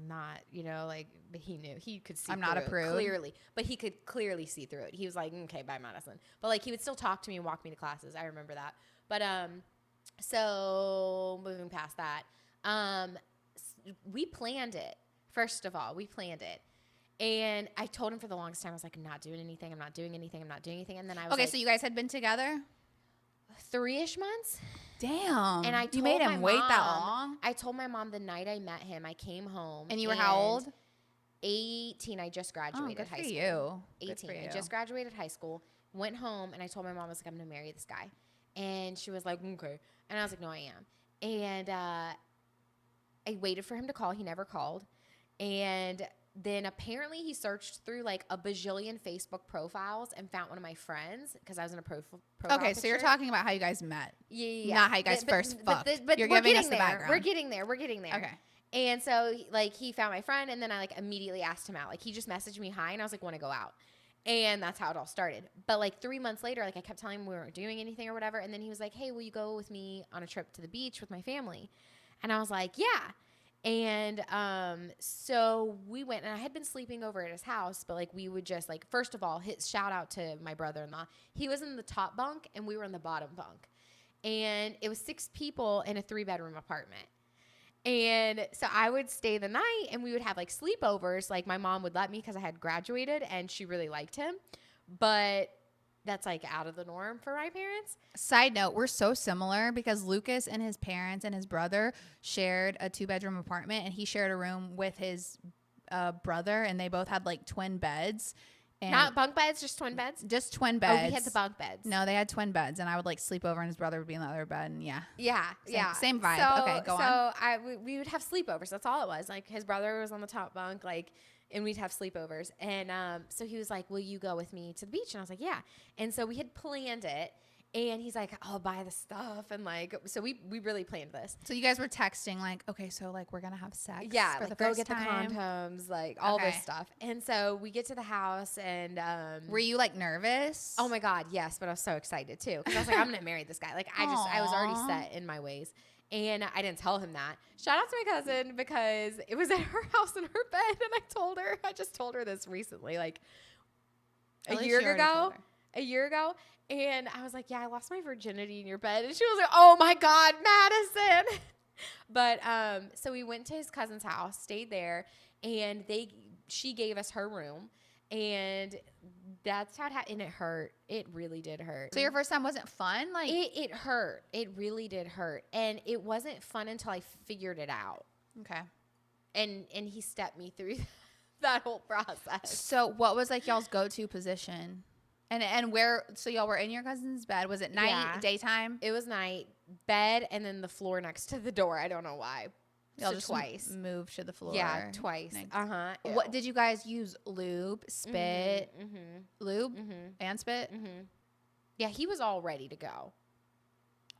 not, you know, like, but he could see
I'm not a
through it
prude.
clearly, but he could clearly see through it. He was like, okay, bye, Madison. But like, he would still talk to me and walk me to classes. I remember that. But, so moving past that, we planned it. First of all, we planned it. And I told him for the longest time, I was like, I'm not doing anything. I'm not doing anything. I'm not doing anything. And then I was
Okay,
like,
so you guys had been together?
3-ish months.
Damn.
And I told
you made him
my
wait that
mom-
long?
I told my mom the night I met him, I came home.
And you were how old?
18. I just graduated
good
high
for
school.
you. Good
18.
for
I
you.
just graduated high school. Went home and I told my mom, I was like, I'm going to marry this guy. And she was like, okay. And I was like, no, I am. And I waited for him to call. He never called. And then apparently he searched through like a bajillion Facebook profiles and found one of my friends because I was in a profile
Okay, so you're
picture.
talking about how you guys met.
Yeah.
Not how you guys first fucked.
But
You're
we're
giving
getting
us the
there.
background.
We're getting there. We're getting there.
Okay.
And so like he found my friend and then I like immediately asked him out. Like he just messaged me hi and I was like, want to go out. And that's how it all started. But like 3 months later, like I kept telling him we weren't doing anything or whatever. And then he was like, hey, will you go with me on a trip to the beach with my family? And I was like, yeah. And so we went, and I had been sleeping over at his house, but like we would just like, first of all, shout out to my brother-in-law. He was in the top bunk and we were in the bottom bunk. And it was 6 people in a 3-bedroom apartment. And so I would stay the night and we would have like sleepovers. Like my mom would let me because I had graduated and she really liked him. But that's like out of the norm for my parents.
Side note, we're so similar because Lucas and his parents and his brother shared a 2-bedroom apartment, and he shared a room with his brother, and they both had like twin beds. And
Not bunk beds, just twin beds?
just twin beds.
Oh, we had the bunk beds.
No, they had twin beds, and I would like sleep over, and his brother would be in the other bed, and yeah.
Same
vibe.
So,
Okay, go on.
So we would have sleepovers. That's all it was. Like his brother was on the top bunk, like, and we'd have sleepovers. And so he was like, will you go with me to the beach? And I was like, yeah. And so we had planned it. And he's like, I'll buy the stuff. And like, so we really planned this.
So you guys were texting like, okay, so like we're gonna have sex.
Yeah,
for
like
the
go
first
get
time.
the condoms, like all this
Okay.
stuff. And so we get to the house and
Were you like nervous?
oh my God, yes, but I was so excited too. Because I was like, I'm gonna marry this guy. Like I was already
Aw.
set in my ways. And I didn't tell him that. Shout out to my cousin because it was at her house in her bed. And I just told her this recently, like
At
a
least
year
you already told
ago.
her.
A year ago. And I was like, yeah, I lost my virginity in your bed. And she was like, oh my God, Madison. But so we went to his cousin's house, stayed there, and she gave us her room. And that's how it happened. And it hurt. It really did hurt.
So your first time wasn't fun? Like
It hurt. It really did hurt. And it wasn't fun until I figured it out.
okay.
And he stepped me through that whole process.
So what was like y'all's go-to position? And where? So y'all were in your cousin's bed. Was it night,
Yeah.
daytime?
It was night, bed, and then the floor next to the door. I don't know why.
Y'all
So
just
twice.
moved to the floor.
Yeah, twice.
Next.
Uh-huh.
What did you guys use? Lube, spit, lube, and spit.
Yeah, he was all ready to go.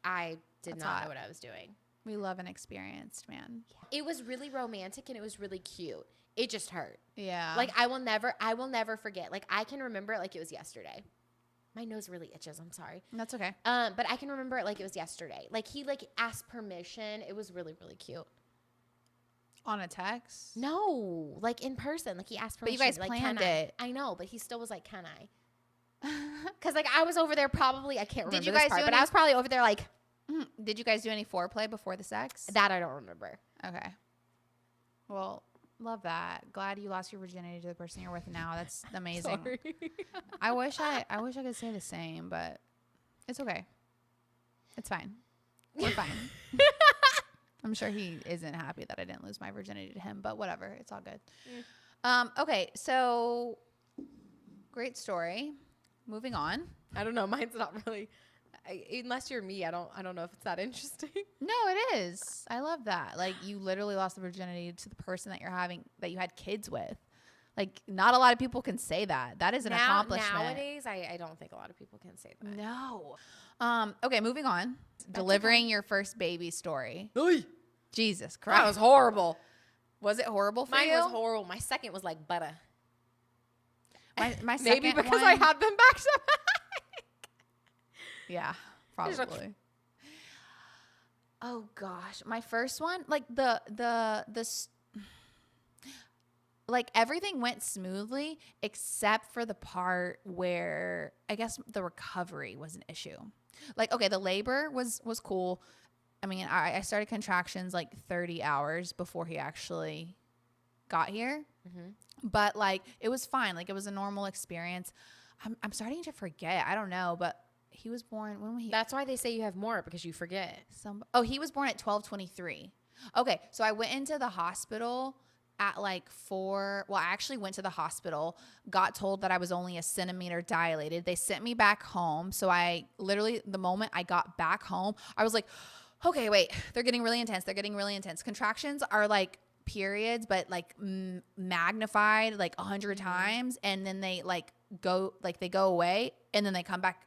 I did
That's
not
hot.
know what I was doing.
We love an experienced man.
It was really romantic and it was really cute. It just hurt.
Yeah.
Like I will never forget. Like I can remember it like it was yesterday. My nose really itches. I'm sorry.
That's okay.
But I can remember it like it was yesterday. Like he like asked permission. It was really, really cute.
On a text?
No, like in person. Like he asked permission.
But you guys
like,
planned it.
I know, but he still was like, can I? Because like I was over there probably, I can't remember
Did you
this
guys
part,
do
but
any-
I was probably over there like.
Did you guys do any foreplay before the sex?
That I don't remember.
Okay. Well, love that. Glad you lost your virginity to the person you're with now. That's amazing.
Sorry.
I wish I could say the same, but it's okay. It's fine. We're fine. I'm sure he isn't happy that I didn't lose my virginity to him, but whatever. It's all good. Okay, so great story. Moving on.
I don't know. Mine's not really. Unless you're me, I don't know if it's that interesting.
No, it is. I love that. Like, you literally lost the virginity to the person that you had kids with. Like, not a lot of people can say that. That is an accomplishment.
Nowadays, I don't think a lot of people can say that.
No. Okay, moving on. Delivering your first baby story.
Oy.
Jesus Christ.
That was horrible.
Was it horrible for
Mine
you?
was horrible. My second was like butter.
My second
Maybe because
one,
I had them back to back.
Yeah, probably. Oh gosh, my first one, like like everything went smoothly except for the part where I guess the recovery was an issue. Like, okay, the labor was cool. I mean, I started contractions like 30 hours before he actually got here. But like, it was fine. Like, it was a normal experience. I'm starting to forget. I don't know, but he was born when
That's why they say you have more, because you forget.
He was born at 12:23. Okay, so I went into the hospital at like 4. Well, I actually went to the hospital, got told that I was only a centimeter dilated. They sent me back home. So I literally, the moment I got back home, I was like, okay, wait, they're getting really intense. They're getting really intense. Contractions are like periods, but like magnified like 100 times. And then they go away, and then they come back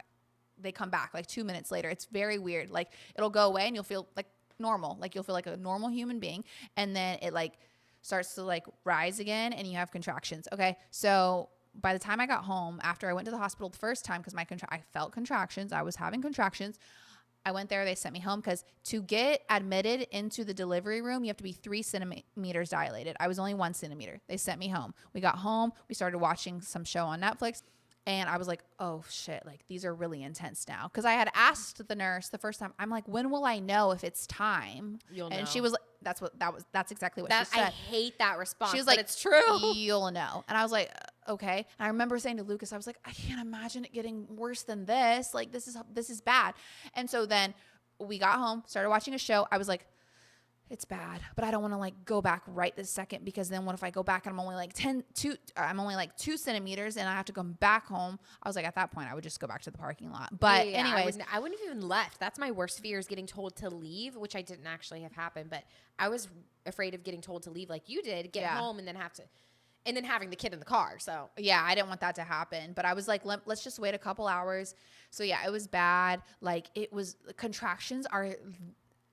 like 2 minutes later. It's very weird. Like, it'll go away and you'll feel like normal. Like, you'll feel like a normal human being. And then it like starts to like rise again and you have contractions. Okay. So by the time I got home, after I went to the hospital the first time, because I felt contractions, I was having contractions. I went there. They sent me home because to get admitted into the delivery room, you have to be 3 centimeters dilated. I was only 1 centimeter. They sent me home. We got home. We started watching some show on Netflix. And I was like, oh shit, like these are really intense now. Cause I had asked the nurse the first time, I'm like, when will I know if it's time?
You'll
and
know.
she was like, that's exactly what she said.
I hate that response.
She was like,
it's true.
You'll know. And I was like, okay. And I remember saying to Lucas, I was like, I can't imagine it getting worse than this. Like, this is bad. And so then we got home, started watching a show. I was like, it's bad, but I don't want to like go back right this second, because then what if I go back and I'm only like 2 centimeters and I have to come back home? I was like, at that point I would just go back to the parking lot. But anyways,
I wouldn't have even left. That's my worst fear, is getting told to leave, which I didn't actually have happen, but I was afraid of getting told to leave like you did, get home and then having the kid in the car. So
yeah, I didn't want that to happen, but I was like, let's just wait a couple hours. So yeah, it was bad. Like, contractions are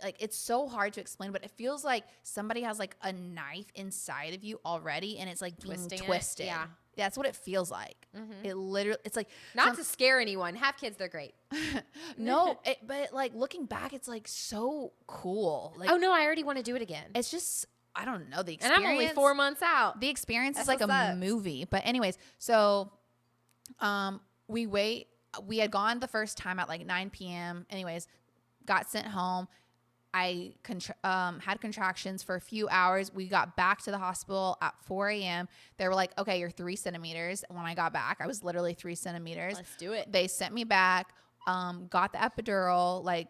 like, it's so hard to explain, but it feels like somebody has like a knife inside of you already and it's like being twisted.
Yeah.
That's what it feels like. It literally, it's like,
not to scare anyone. Have kids, they're great.
No, but like looking back, it's like so cool. Like,
oh no, I already want to do it again.
it's just, I don't know, the
And
experience.
I'm only 4 months out.
The experience is
That's
like a
what's up.
movie. But anyways, so we had gone the first time at like 9 p.m. Anyways, got sent home. I had contractions for a few hours. We got back to the hospital at 4 a.m. They were like, okay, you're 3 centimeters. When I got back, I was literally 3 centimeters.
Let's do it.
They sent me back, got the epidural,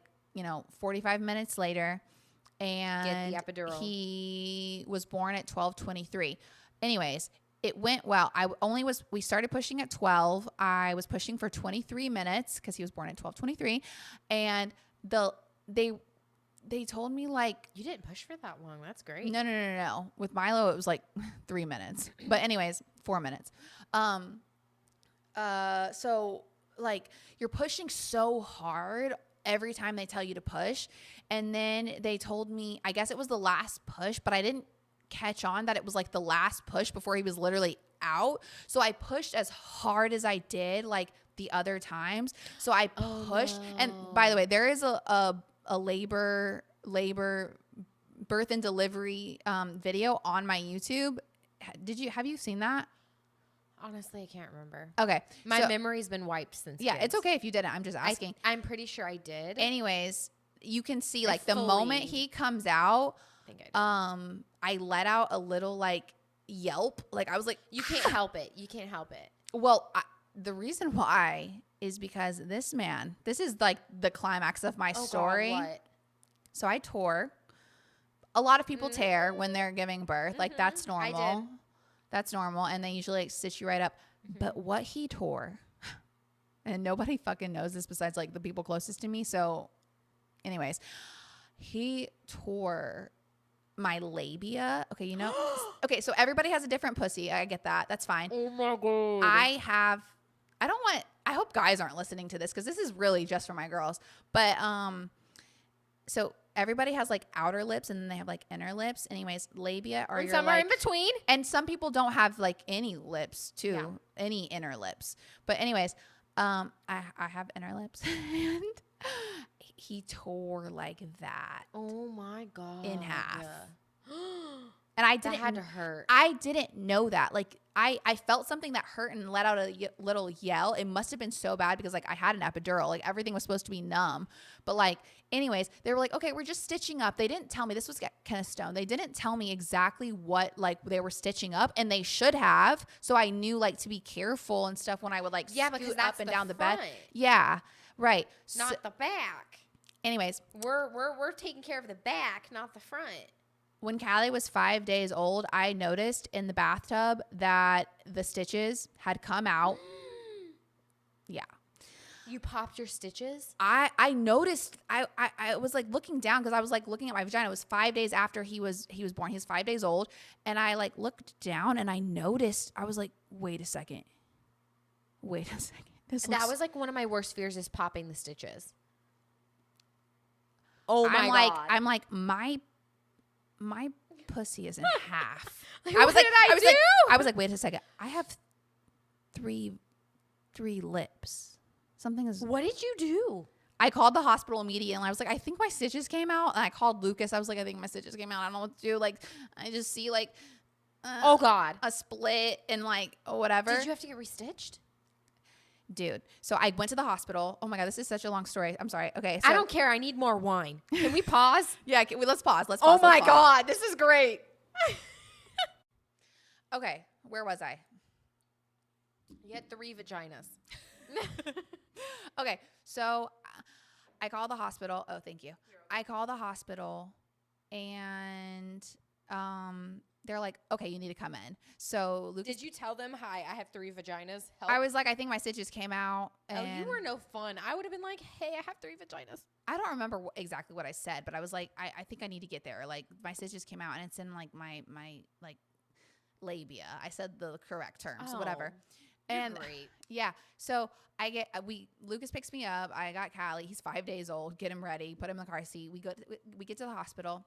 45 minutes later. And
Get the epidural.
He was born at 12:23. Anyways, it went well. We started pushing at 12. I was pushing for 23 minutes because he was born at 12:23. And they told me like,
You didn't push for that long. That's great.
no. With Milo, it was like 3 minutes. But anyways, 4 minutes. So like, you're pushing so hard every time they tell you to push. And then they told me, I guess it was the last push, but I didn't catch on that it was like the last push before he was literally out. So I pushed as hard as I did, like the other times. So I pushed.
no.
And by the way, there is a labor birth and delivery video on my YouTube. Have you seen that?
Honestly, I can't remember.
Okay.
My memory's been wiped since.
Yeah,
kids.
it's okay if you didn't. I'm just asking.
I'm pretty sure I did.
Anyways, you can see like the moment he comes out,
I think I did.
I let out a little like yelp. Like I was like,
You can't help it. You can't help it.
well, the reason why is because this is like the climax of my story.
God, what?
So I tore. A lot of people tear when they're giving birth. Like that's normal.
I did.
That's normal. And they usually like, stitch you right up. But what he tore, and nobody fucking knows this besides like the people closest to me. So anyways, he tore my labia. Okay, you know. Okay, so everybody has a different pussy. I get that. That's fine.
Oh my God.
I hope guys aren't listening to this because this is really just for my girls. But so everybody has like outer lips and then they have like inner lips. Anyways, labia are your
somewhere
like,
in between.
and some people don't have like any lips too, any inner lips. But anyways, I have inner lips and he tore like that.
Oh my God.
In half. And I didn't.
That had to hurt.
I didn't know that. Like I felt something that hurt and let out a little yell. It must have been so bad because like I had an epidural. Like everything was supposed to be numb. But like anyways, they were like, okay, we're just stitching up. They didn't tell me this was kind of stone. They didn't tell me exactly what like they were stitching up, and they should have. So I knew like to be careful and stuff when I would like scoot up and down the bed. Yeah, right.
Not the back.
Anyways,
we're taking care of the back, not the front.
when Callie was 5 days old, I noticed in the bathtub that the stitches had come out. Yeah.
You popped your stitches?
I noticed, I was like looking down because I was like looking at my vagina. It was 5 days after he was born. He was 5 days old. And I like looked down and I noticed, I was like, wait a second.
That was like one of my worst fears is popping the stitches. Oh my God.
I'm like, my pussy is in half.
Like, what did I do?
I was like, wait a second. I have three lips. Something is.
What did you do?
I called the hospital immediately and I was like, I think my stitches came out. And I called Lucas. I was like, I think my stitches came out. I don't know what to do. Like, I just see like,
oh God,
a split and like whatever.
Did you have to get restitched?
Dude, so I went to the hospital. Oh my God, this is such a long story. I'm sorry. Okay, so
I don't care. I need more wine. Can we pause?
Yeah, let's pause.
Oh my God, this is great.
Okay, where was I?
You had 3 vaginas.
Okay, so I called the hospital. Oh, thank you. I called the hospital and they're like, okay, you need to come in. So Lucas,
Did you tell them, hi, I have 3 vaginas? Help.
I was like, I think my stitches came out. And
oh, you were no fun. I would have been like, hey, I have 3 vaginas.
I don't remember exactly what I said, but I was like, I think I need to get there. Like my stitches came out and it's in like my like labia. I said the correct terms, whatever. And
great.
Yeah. So Lucas picks me up. I got Callie. He's 5 days old. Get him ready. Put him in the car seat. We get to the hospital.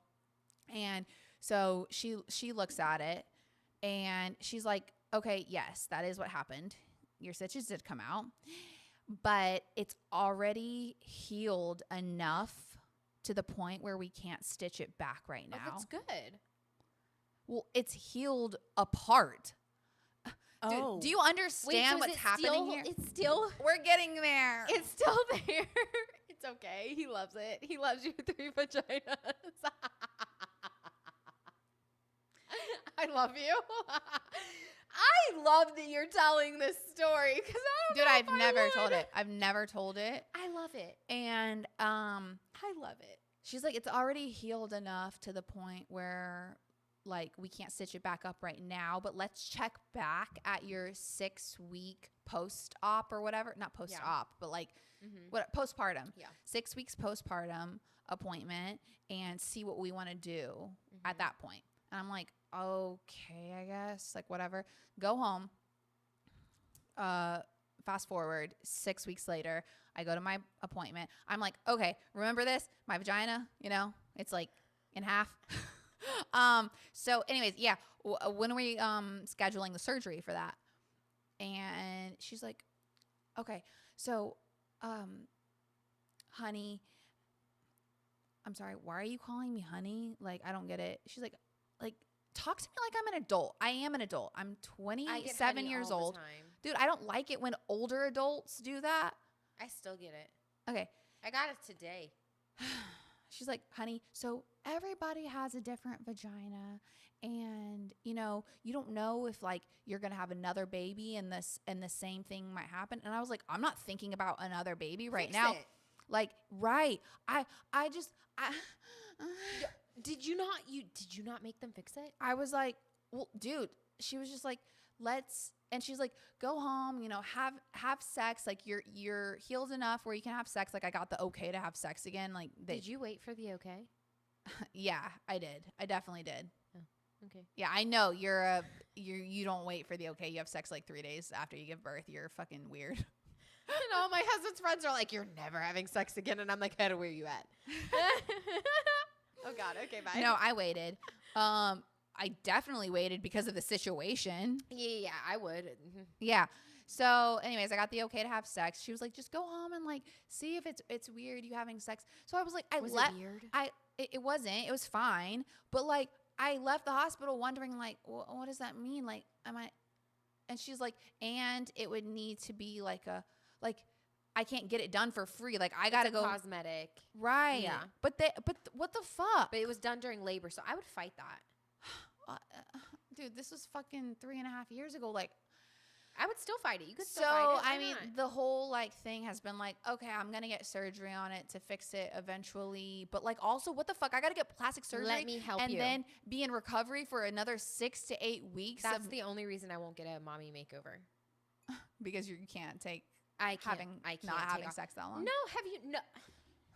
And so she looks at it and she's like, okay, yes, that is what happened. Your stitches did come out, but it's already healed enough to the point where we can't stitch it back right now.
Oh, that's good.
Well, it's healed apart.
Oh.
Do you understand what's happening here?
It's still.
We're getting there.
It's still there. It's okay. He loves it. He loves you 3 vaginas. I love you. I love that you're telling this story because
I've never told it. I've never told it.
I love it.
And
I love it.
she's like, it's already healed enough to the point where like we can't stitch it back up right now, but let's check back at your 6-week post-op or whatever. Not post-op, but like what postpartum.
Yeah.
6 weeks postpartum appointment and see what we want to do at that point. And I'm like, okay, I guess, like whatever. Go home. Fast forward 6 weeks later, I go to my appointment. I'm like, okay, remember this? My vagina, it's like in half. So anyways, yeah. When are we scheduling the surgery for that? And she's like, Okay. So, honey, I'm sorry. Why are you calling me honey? Like, I don't get it. She's like, talk to me like I'm an adult. I am an adult. I'm
I get
27
honey
years
all the
old.
time.
Dude, I don't like it when older adults do that.
I still get it.
Okay.
I got it today.
She's like, honey, so everybody has a different vagina, and you don't know if like you're gonna have another baby and the same thing might happen. And I was like, I'm not thinking about another baby right
Fix
now.
it.
Like, right. I just
Did you not make them fix it?
I was like, well, dude, she was just like, and she's like, go home, have sex. Like you're healed enough where you can have sex. Like I got the okay to have sex again. Like
Did you wait for the okay?
Yeah, I did. I definitely did.
Oh, okay.
Yeah, I know you don't wait for the okay. You have sex like 3 days after you give birth. You're fucking weird.
And all my husband's friends are like, you're never having sex again. And I'm like, Hedda, where are you at? Oh God. Okay. Bye.
No, I waited. I definitely waited because of the situation.
Yeah, I would. Mm-hmm.
Yeah. So anyways, I got the okay to have sex. She was like, just go home and like see if it's weird you having sex. So I was like,
Was it weird?
It wasn't. It was fine. But like I left the hospital wondering like, what does that mean? Like, and she's like, and it would need to be like I can't get it done for free. Like I gotta go
cosmetic.
Right.
Yeah.
But what the fuck?
But it was done during labor, so I would fight that.
Dude, this was fucking 3.5 years ago. Like,
I would still fight it. You could still fight it.
I mean, the whole like thing has been like, okay, I'm gonna get surgery on it to fix it eventually. But like, also, what the fuck? I gotta get plastic surgery.
Let me help
and
you.
then be in recovery for another 6 to 8 weeks.
That's the only reason I won't get a mommy makeover.
Because you can't take.
I can't
not having sex that long.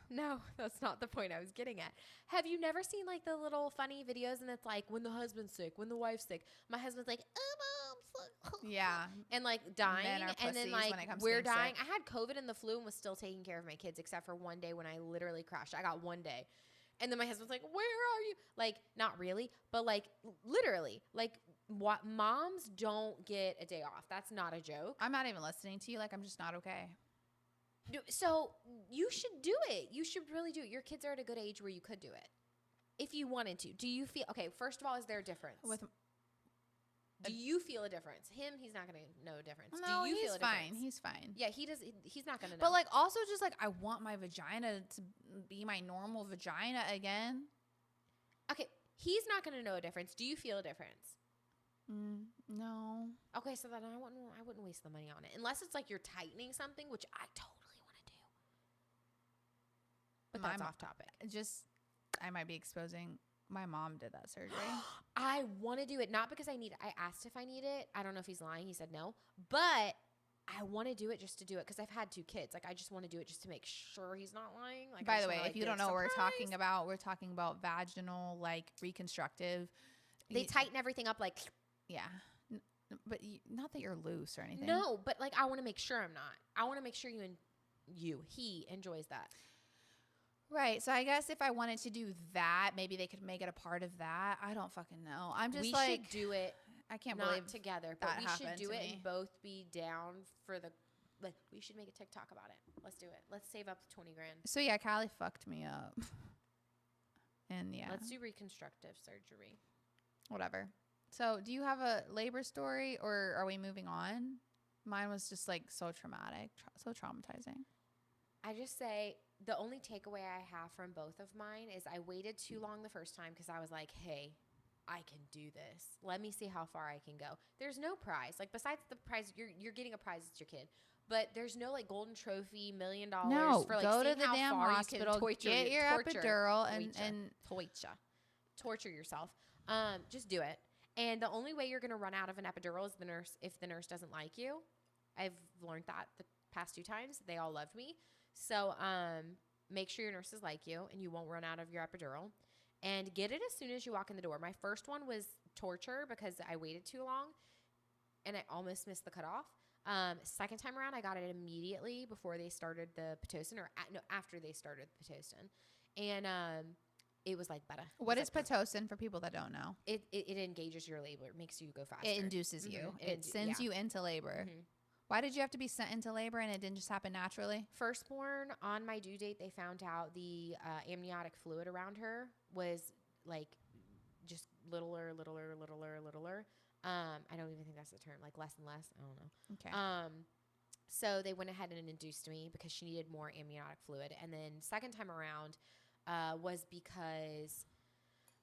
No, that's not the point I was getting at. Have you never seen like the little funny videos and it's like when the husband's sick, when the wife's sick, my husband's like, oh, mom's sick.
Yeah.
And like dying. And then like we're dying.
Sick.
I had COVID and the flu and was still taking care of my kids except for one day when I literally crashed. I got one day. And then my husband's like, where are you? Like, not really, but like literally, like what moms don't get a day off. That's not a joke.
I'm not even listening to you. Like, I'm just not okay.
So you should do it. You should really do it. Your kids are at a good age where you could do it if you wanted to. Do you feel okay? First of all, is there a difference? Do you feel a difference? He's not going to know a difference.
No,
do you feel a difference?
Fine. He's fine.
Yeah, he does. He's not going to know.
But like, also just like, I want my vagina to be my normal vagina again.
Okay, he's not going to know a difference. Do you feel a difference?
No.
Okay, so then I wouldn't waste the money on it unless it's like you're tightening something, which I totally want to do. But that's off topic.
I might be exposing. My mom did that surgery.
I want to do it, not because I need it. I asked if I need it. I don't know if he's lying. He said no. But I want to do it just to do it because I've had 2 kids. Like, I just want to do it just to make sure he's not lying. Like,
by the way, if you don't know what we're talking about vaginal, like, reconstructive.
They tighten everything up, like.
Yeah. But not that you're loose or anything.
No, but, like, I want to make sure I'm not. I want to make sure he enjoys that.
Right. So I guess if I wanted to do that, maybe they could make it a part of that. I don't fucking know. I'm just
we should do it.
I can't
not
believe
together, but we should do it and both be down for the. Like, we should make a TikTok about it. Let's do it. Let's save up $20,000.
So yeah, Callie fucked me up. And yeah,
let's do reconstructive surgery.
Whatever. So do you have a labor story or are we moving on? Mine was just like so traumatic, so traumatizing.
I just say the only takeaway I have from both of mine is I waited too long the first time because I was like, hey, I can do this. Let me see how far I can go. There's no prize. Like, besides the prize, you're getting a prize. It's your kid. But there's no, like, golden trophy, $1 million
no,
for, like,
go to the
how
damn
far
hospital,
you can
get your epidural, and
torture yourself. Just do it. And the only way you're going to run out of an epidural is if the nurse doesn't like you. I've learned that the past 2 times. They all loved me. So make sure your nurses like you and you won't run out of your epidural. And get it as soon as you walk in the door. My first one was torture because I waited too long and I almost missed the cutoff. Second time around, I got it immediately before they started the Pitocin after they started the Pitocin. And it was like better.
What is Pitocin for people that don't know?
It engages your labor. It makes you go faster.
It induces you. It sends you into labor.
Mm-hmm.
Why did you have to be sent into labor and it didn't just happen naturally?
Firstborn, on my due date, they found out the amniotic fluid around her was like just littler. I don't even think that's the term, like less and less. I don't know.
Okay.
So they went ahead and induced me because she needed more amniotic fluid. And then second time around was because,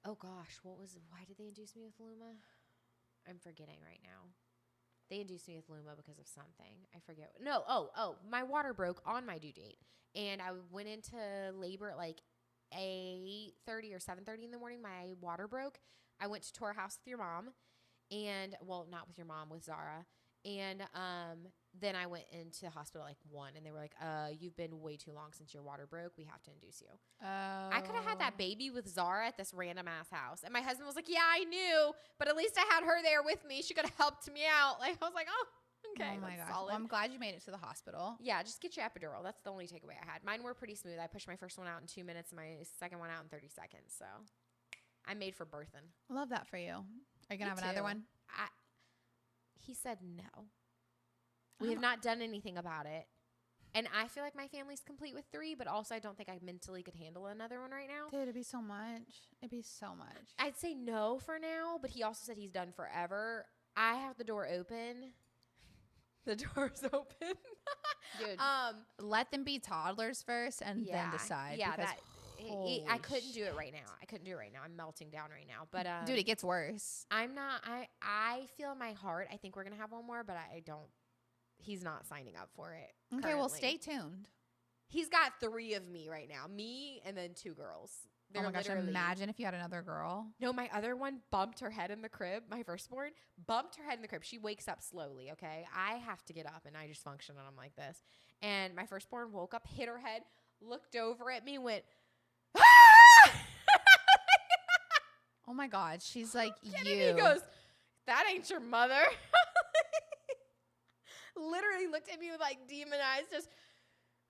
oh gosh, why did they induce me with Luma? I'm forgetting right now. They induced me with Luma because of something. I forget. My water broke on my due date. And I went into labor at like 8:30 or 7:30 in the morning. My water broke. I went to tour house with your mom. And, well, not with your mom, with Zara. And then I went into the hospital like 1, and they were like, you've been way too long since your water broke. We have to induce you.
Oh.
I could have had that baby with Zara at this random ass house. And my husband was like, yeah, I knew, but at least I had her there with me. She could have helped me out. Like, I was like, oh, okay.
Oh my gosh.
Solid.
Well, I'm glad you made it to the hospital.
Yeah, just get your epidural. That's the only takeaway I had. Mine were pretty smooth. I pushed my first one out in 2 minutes and my second one out in 30 seconds. So I'm made for birthing.
Love that for you. Are you going to have another one?
He said no. We have not done anything about it. And I feel like my family's complete with 3, but also I don't think I mentally could handle another one right now.
Dude, it'd be so much. It'd be so much.
I'd say no for now, but he also said he's done forever. I have the door open. The door's open.
Dude, let them be toddlers first and then decide.
Yeah,
because,
I couldn't do it right now. I'm melting down right now. But
dude, it gets worse.
I'm not. I feel in my heart. I think we're gonna have one more, but I don't. He's not signing up for it.
Okay,
currently.
well, stay tuned.
He's got 3 of me right now. Me and then 2 girls.
Oh my gosh, imagine if you had another girl.
No, my other one bumped her head in the crib. My firstborn bumped her head in the crib. She wakes up slowly, okay? I have to get up, and I just function, and I'm like this. And my firstborn woke up, hit her head, looked over at me, went, ah!
Oh my God, she's like you.
He goes, that ain't your mother. Literally looked at me with like demon eyes, just,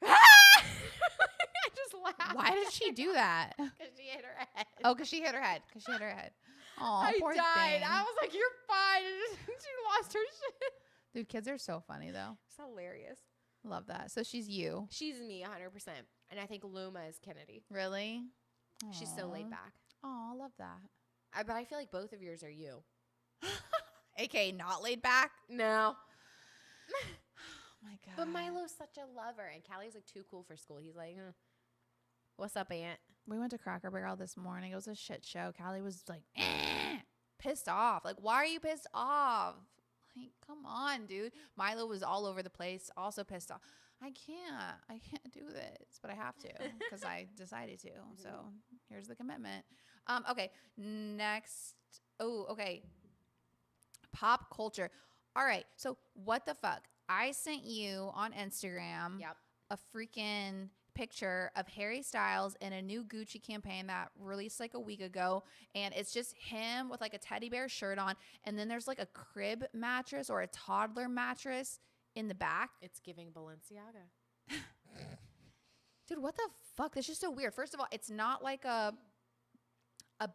ah! I just laughed.
Why did she do that?
Because she hit her head.
Oh, because she hit her head. Oh,
I
poor
died.
thing.
I was like, you're fine. She lost her shit.
Dude, kids are so funny though.
It's hilarious.
Love that. So she's you.
She's me 100%. And I think Luma is Kennedy.
Really?
She's so laid back.
Oh, love that.
But I feel like both of yours are you.
AKA not laid back?
No.
Oh my God.
But Milo's such a lover. And Callie's like too cool for school. He's like, what's up, Aunt?
We went to Cracker Barrel this morning. It was a shit show. Callie was like, pissed off. Like, why are you pissed off? Like, come on, dude. Milo was all over the place, also pissed off. I can't do this, but I have to because I decided to. So here's the commitment. Okay, next. Oh, okay. Pop culture. All right. So what the fuck? I sent you on Instagram a freaking picture of Harry Styles in a new Gucci campaign that released like a week ago, and it's just him with like a teddy bear shirt on, and then there's like a crib mattress or a toddler mattress in the back.
It's giving Balenciaga.
Dude, what the fuck? That's just so weird. First of all, it's not like a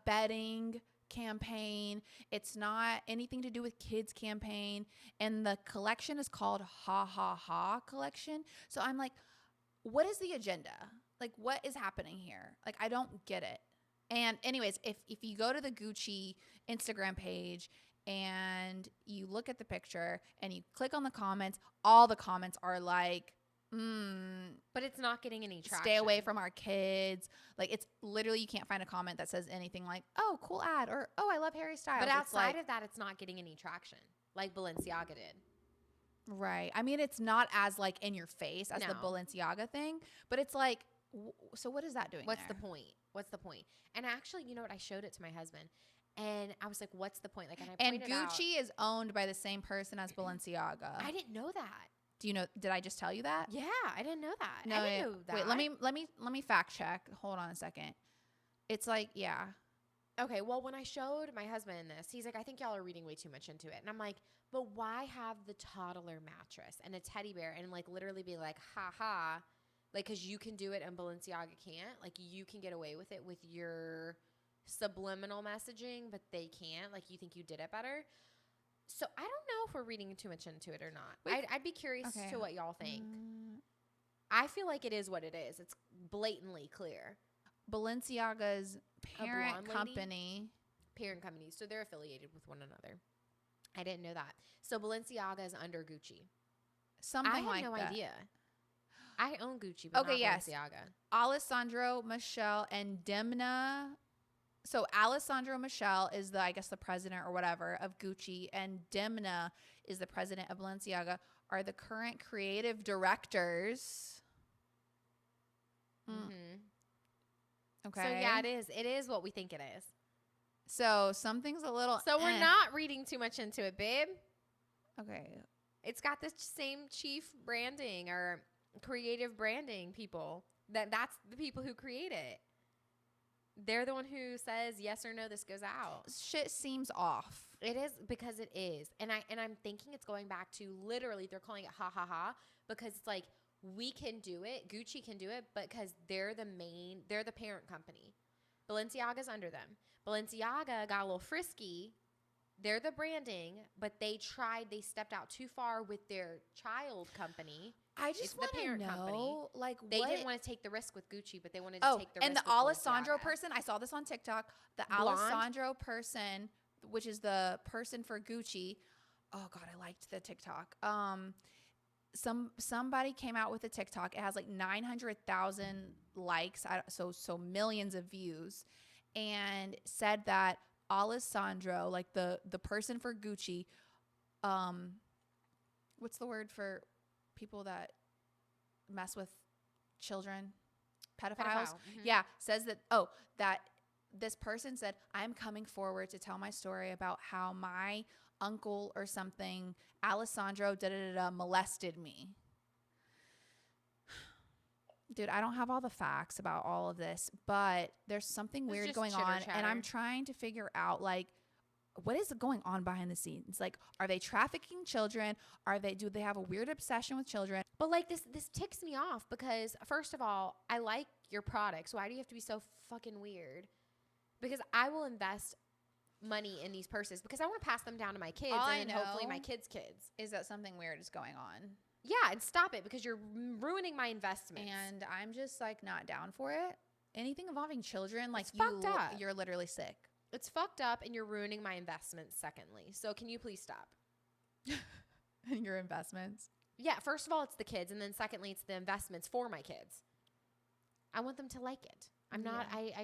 bedding campaign. It's not anything to do with kids campaign, and the collection is called Ha Ha Ha collection. So I'm like, what is the agenda? Like, what is happening here? Like, I don't get it. And anyways, if you go to the Gucci Instagram page and you look at the picture and you click on the comments, all the comments are like,
but it's not getting any traction.
Stay away from our kids. Like, it's literally, you can't find a comment that says anything like, oh, cool ad, or oh, I love Harry Styles.
But outside of that, it's not getting any traction like Balenciaga did.
Right. I mean, it's not as like in your face as the Balenciaga thing, but it's like, so what is that doing?
What's the point? What's the point? And actually, you know what? I showed it to my husband, and I was like, "What's the point?" Like,
and Gucci is owned by the same person as Balenciaga.
I didn't know that.
Do you know? Did I just tell you that?
Yeah, I didn't know that.
No,
I didn't know that.
Wait, let me fact check. Hold on a second. It's like, yeah.
Okay, well, when I showed my husband this, he's like, I think y'all are reading way too much into it. And I'm like, but why have the toddler mattress and a teddy bear and like literally be like, ha ha, like, because you can do it and Balenciaga can't. Like, you can get away with it with your subliminal messaging, but they can't. Like, you think you did it better. So I don't know if we're reading too much into it or not. I'd be curious
Okay.
to what y'all think. I feel like it is what it is. It's blatantly clear.
Balenciaga's parent
blonde lady?
company.
Parent companies, so they're affiliated with one another. I didn't know that. So Balenciaga is under Gucci.
Something like that.
I had no idea. I own Gucci, but not Balenciaga.
Alessandro Michel and Demna. So Alessandro Michel is I guess the president or whatever of Gucci, and Demna is the president of Balenciaga, are the current creative directors.
Mm-hmm.
Okay.
So yeah, it is. It is what we think it is.
So something's a little.
So we're not reading too much into it, babe.
Okay.
It's got this same chief branding or creative branding people. That's the people who create it. They're the one who says yes or no, this goes out.
Shit seems off.
It is, because it is. And I'm thinking it's going back to literally they're calling it ha ha ha, because it's like we can do it, Gucci can do it, but because they're the parent company. Balenciaga's under them. Balenciaga got a little frisky. They're the branding, but they stepped out too far with their child company.
I just want to know, like,
they didn't want to take the risk with Gucci, but they wanted to take the risk
and the
with
Alessandro
Balenciaga.
person, I saw this on TikTok. The
Blonde?
Alessandro person, which is the person for Gucci. Oh God, I liked the TikTok. Somebody came out with a TikTok. It has like 900,000 likes, so millions of views, and said that Alessandro, like the person for Gucci, what's the word for people that mess with children? Pedophiles.
Mm-hmm.
Yeah, says that that this person said, I'm coming forward to tell my story about how my uncle or something, Alessandro, molested me. Dude, I don't have all the facts about all of this, but there's something weird going on, and I'm trying to figure out, like, what is going on behind the scenes? Like, are they trafficking children? Do they have a weird obsession with children?
But like this ticks me off because, first of all, I like your products. Why do you have to be so fucking weird? Because I will invest money in these purses because I want to pass them down to my kids and hopefully my kids' kids.
Is that something weird is going on?
Yeah, and stop it because you're ruining my investments.
And I'm just like not down for it. Anything involving children, like, you're literally sick.
It's fucked up and you're ruining my investments, secondly. So can you please stop?
Your investments?
Yeah, first of all, it's the kids. And then secondly, it's the investments for my kids. I want them to like it. I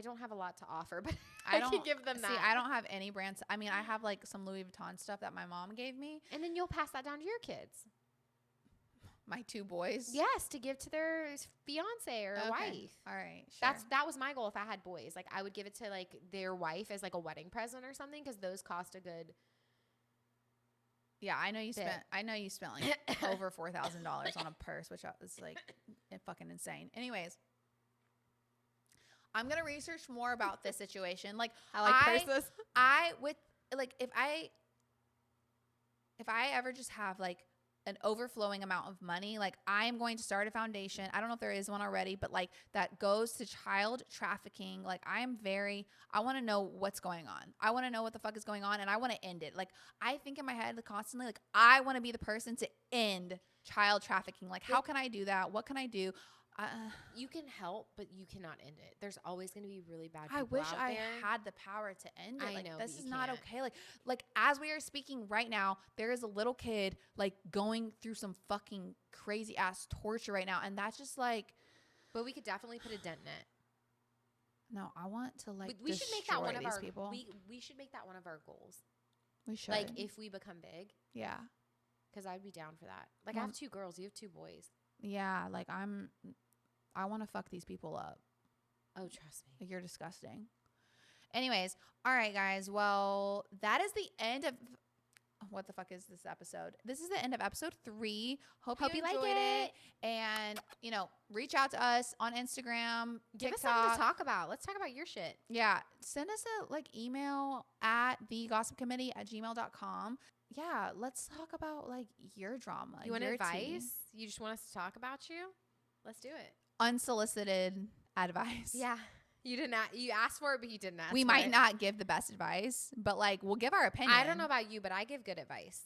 don't have a lot to offer, but I can give them that.
See, I don't have any brands. I mean, I have like some Louis Vuitton stuff that my mom gave me.
And then you'll pass that down to your kids.
My two boys?
Yes, to give to their fiance or wife.
All right, sure.
That was my goal if I had boys. Like, I would give it to like their wife as like a wedding present or something because those cost a good.
Yeah, I know you spent like over $4,000 on a purse, which is like fucking insane. Anyways, I'm gonna research more about this situation. Like,
I like purses.
If I ever just have like an overflowing amount of money, like, I am going to start a foundation. I don't know if there is one already, but like that goes to child trafficking. Like, I want to know what's going on. I want to know what the fuck is going on, and I want to end it. Like, I think in my head constantly, like, I want to be the person to end child trafficking. Like, how can I do that? What can I do?
You can help, but you cannot end it. There's always going to be really bad people
I wish
out
I
there.
had the power to end it.
I
Like,
know,
this
but
is
you
not
can't.
okay. Like as we are speaking right now, there is a little kid like going through some fucking crazy ass torture right now, and that's just like.
But we could definitely put a dent in it.
No, I want to like.
We should make that one of
these
our
people.
We should make that one of our goals.
We should.
Like, if we become big.
Yeah.
Because I'd be down for that. Like, I have 2 girls. You have 2 boys.
Yeah. Like, I want to fuck these people up.
Oh, trust me.
Like, you're disgusting. Anyways, all right, guys. Well, that is the end of. What the fuck is this episode? This is the end of episode 3. Hope you
like
enjoyed
it.
And, reach out to us on Instagram,
Give us
TikTok.
something to talk about. Let's talk about your shit.
Yeah. Send us a email at thegossipcommittee@gmail.com. Yeah. Let's talk about your drama.
You want
your
advice?
tea.
You just want us to talk about you? Let's do it.
Unsolicited advice.
Yeah. You didn't. You asked for it, but you didn't ask.
We
for
might
it.
not give the best advice, but like we'll give our opinion.
I don't know about you, but I give good advice.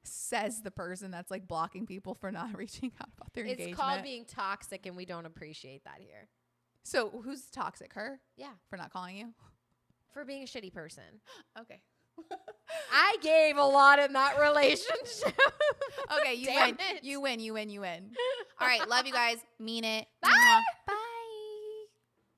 Says the person that's like blocking people for not reaching out about their engagement.
It's called being toxic, and we don't appreciate that here.
So who's toxic? Her?
Yeah,
For not calling you?
for being a shitty person.
Okay.
I gave a lot in that relationship.
Okay, you
Damn
win.
it.
You win. All right, love you guys. Mean it.
Bye.
Bye.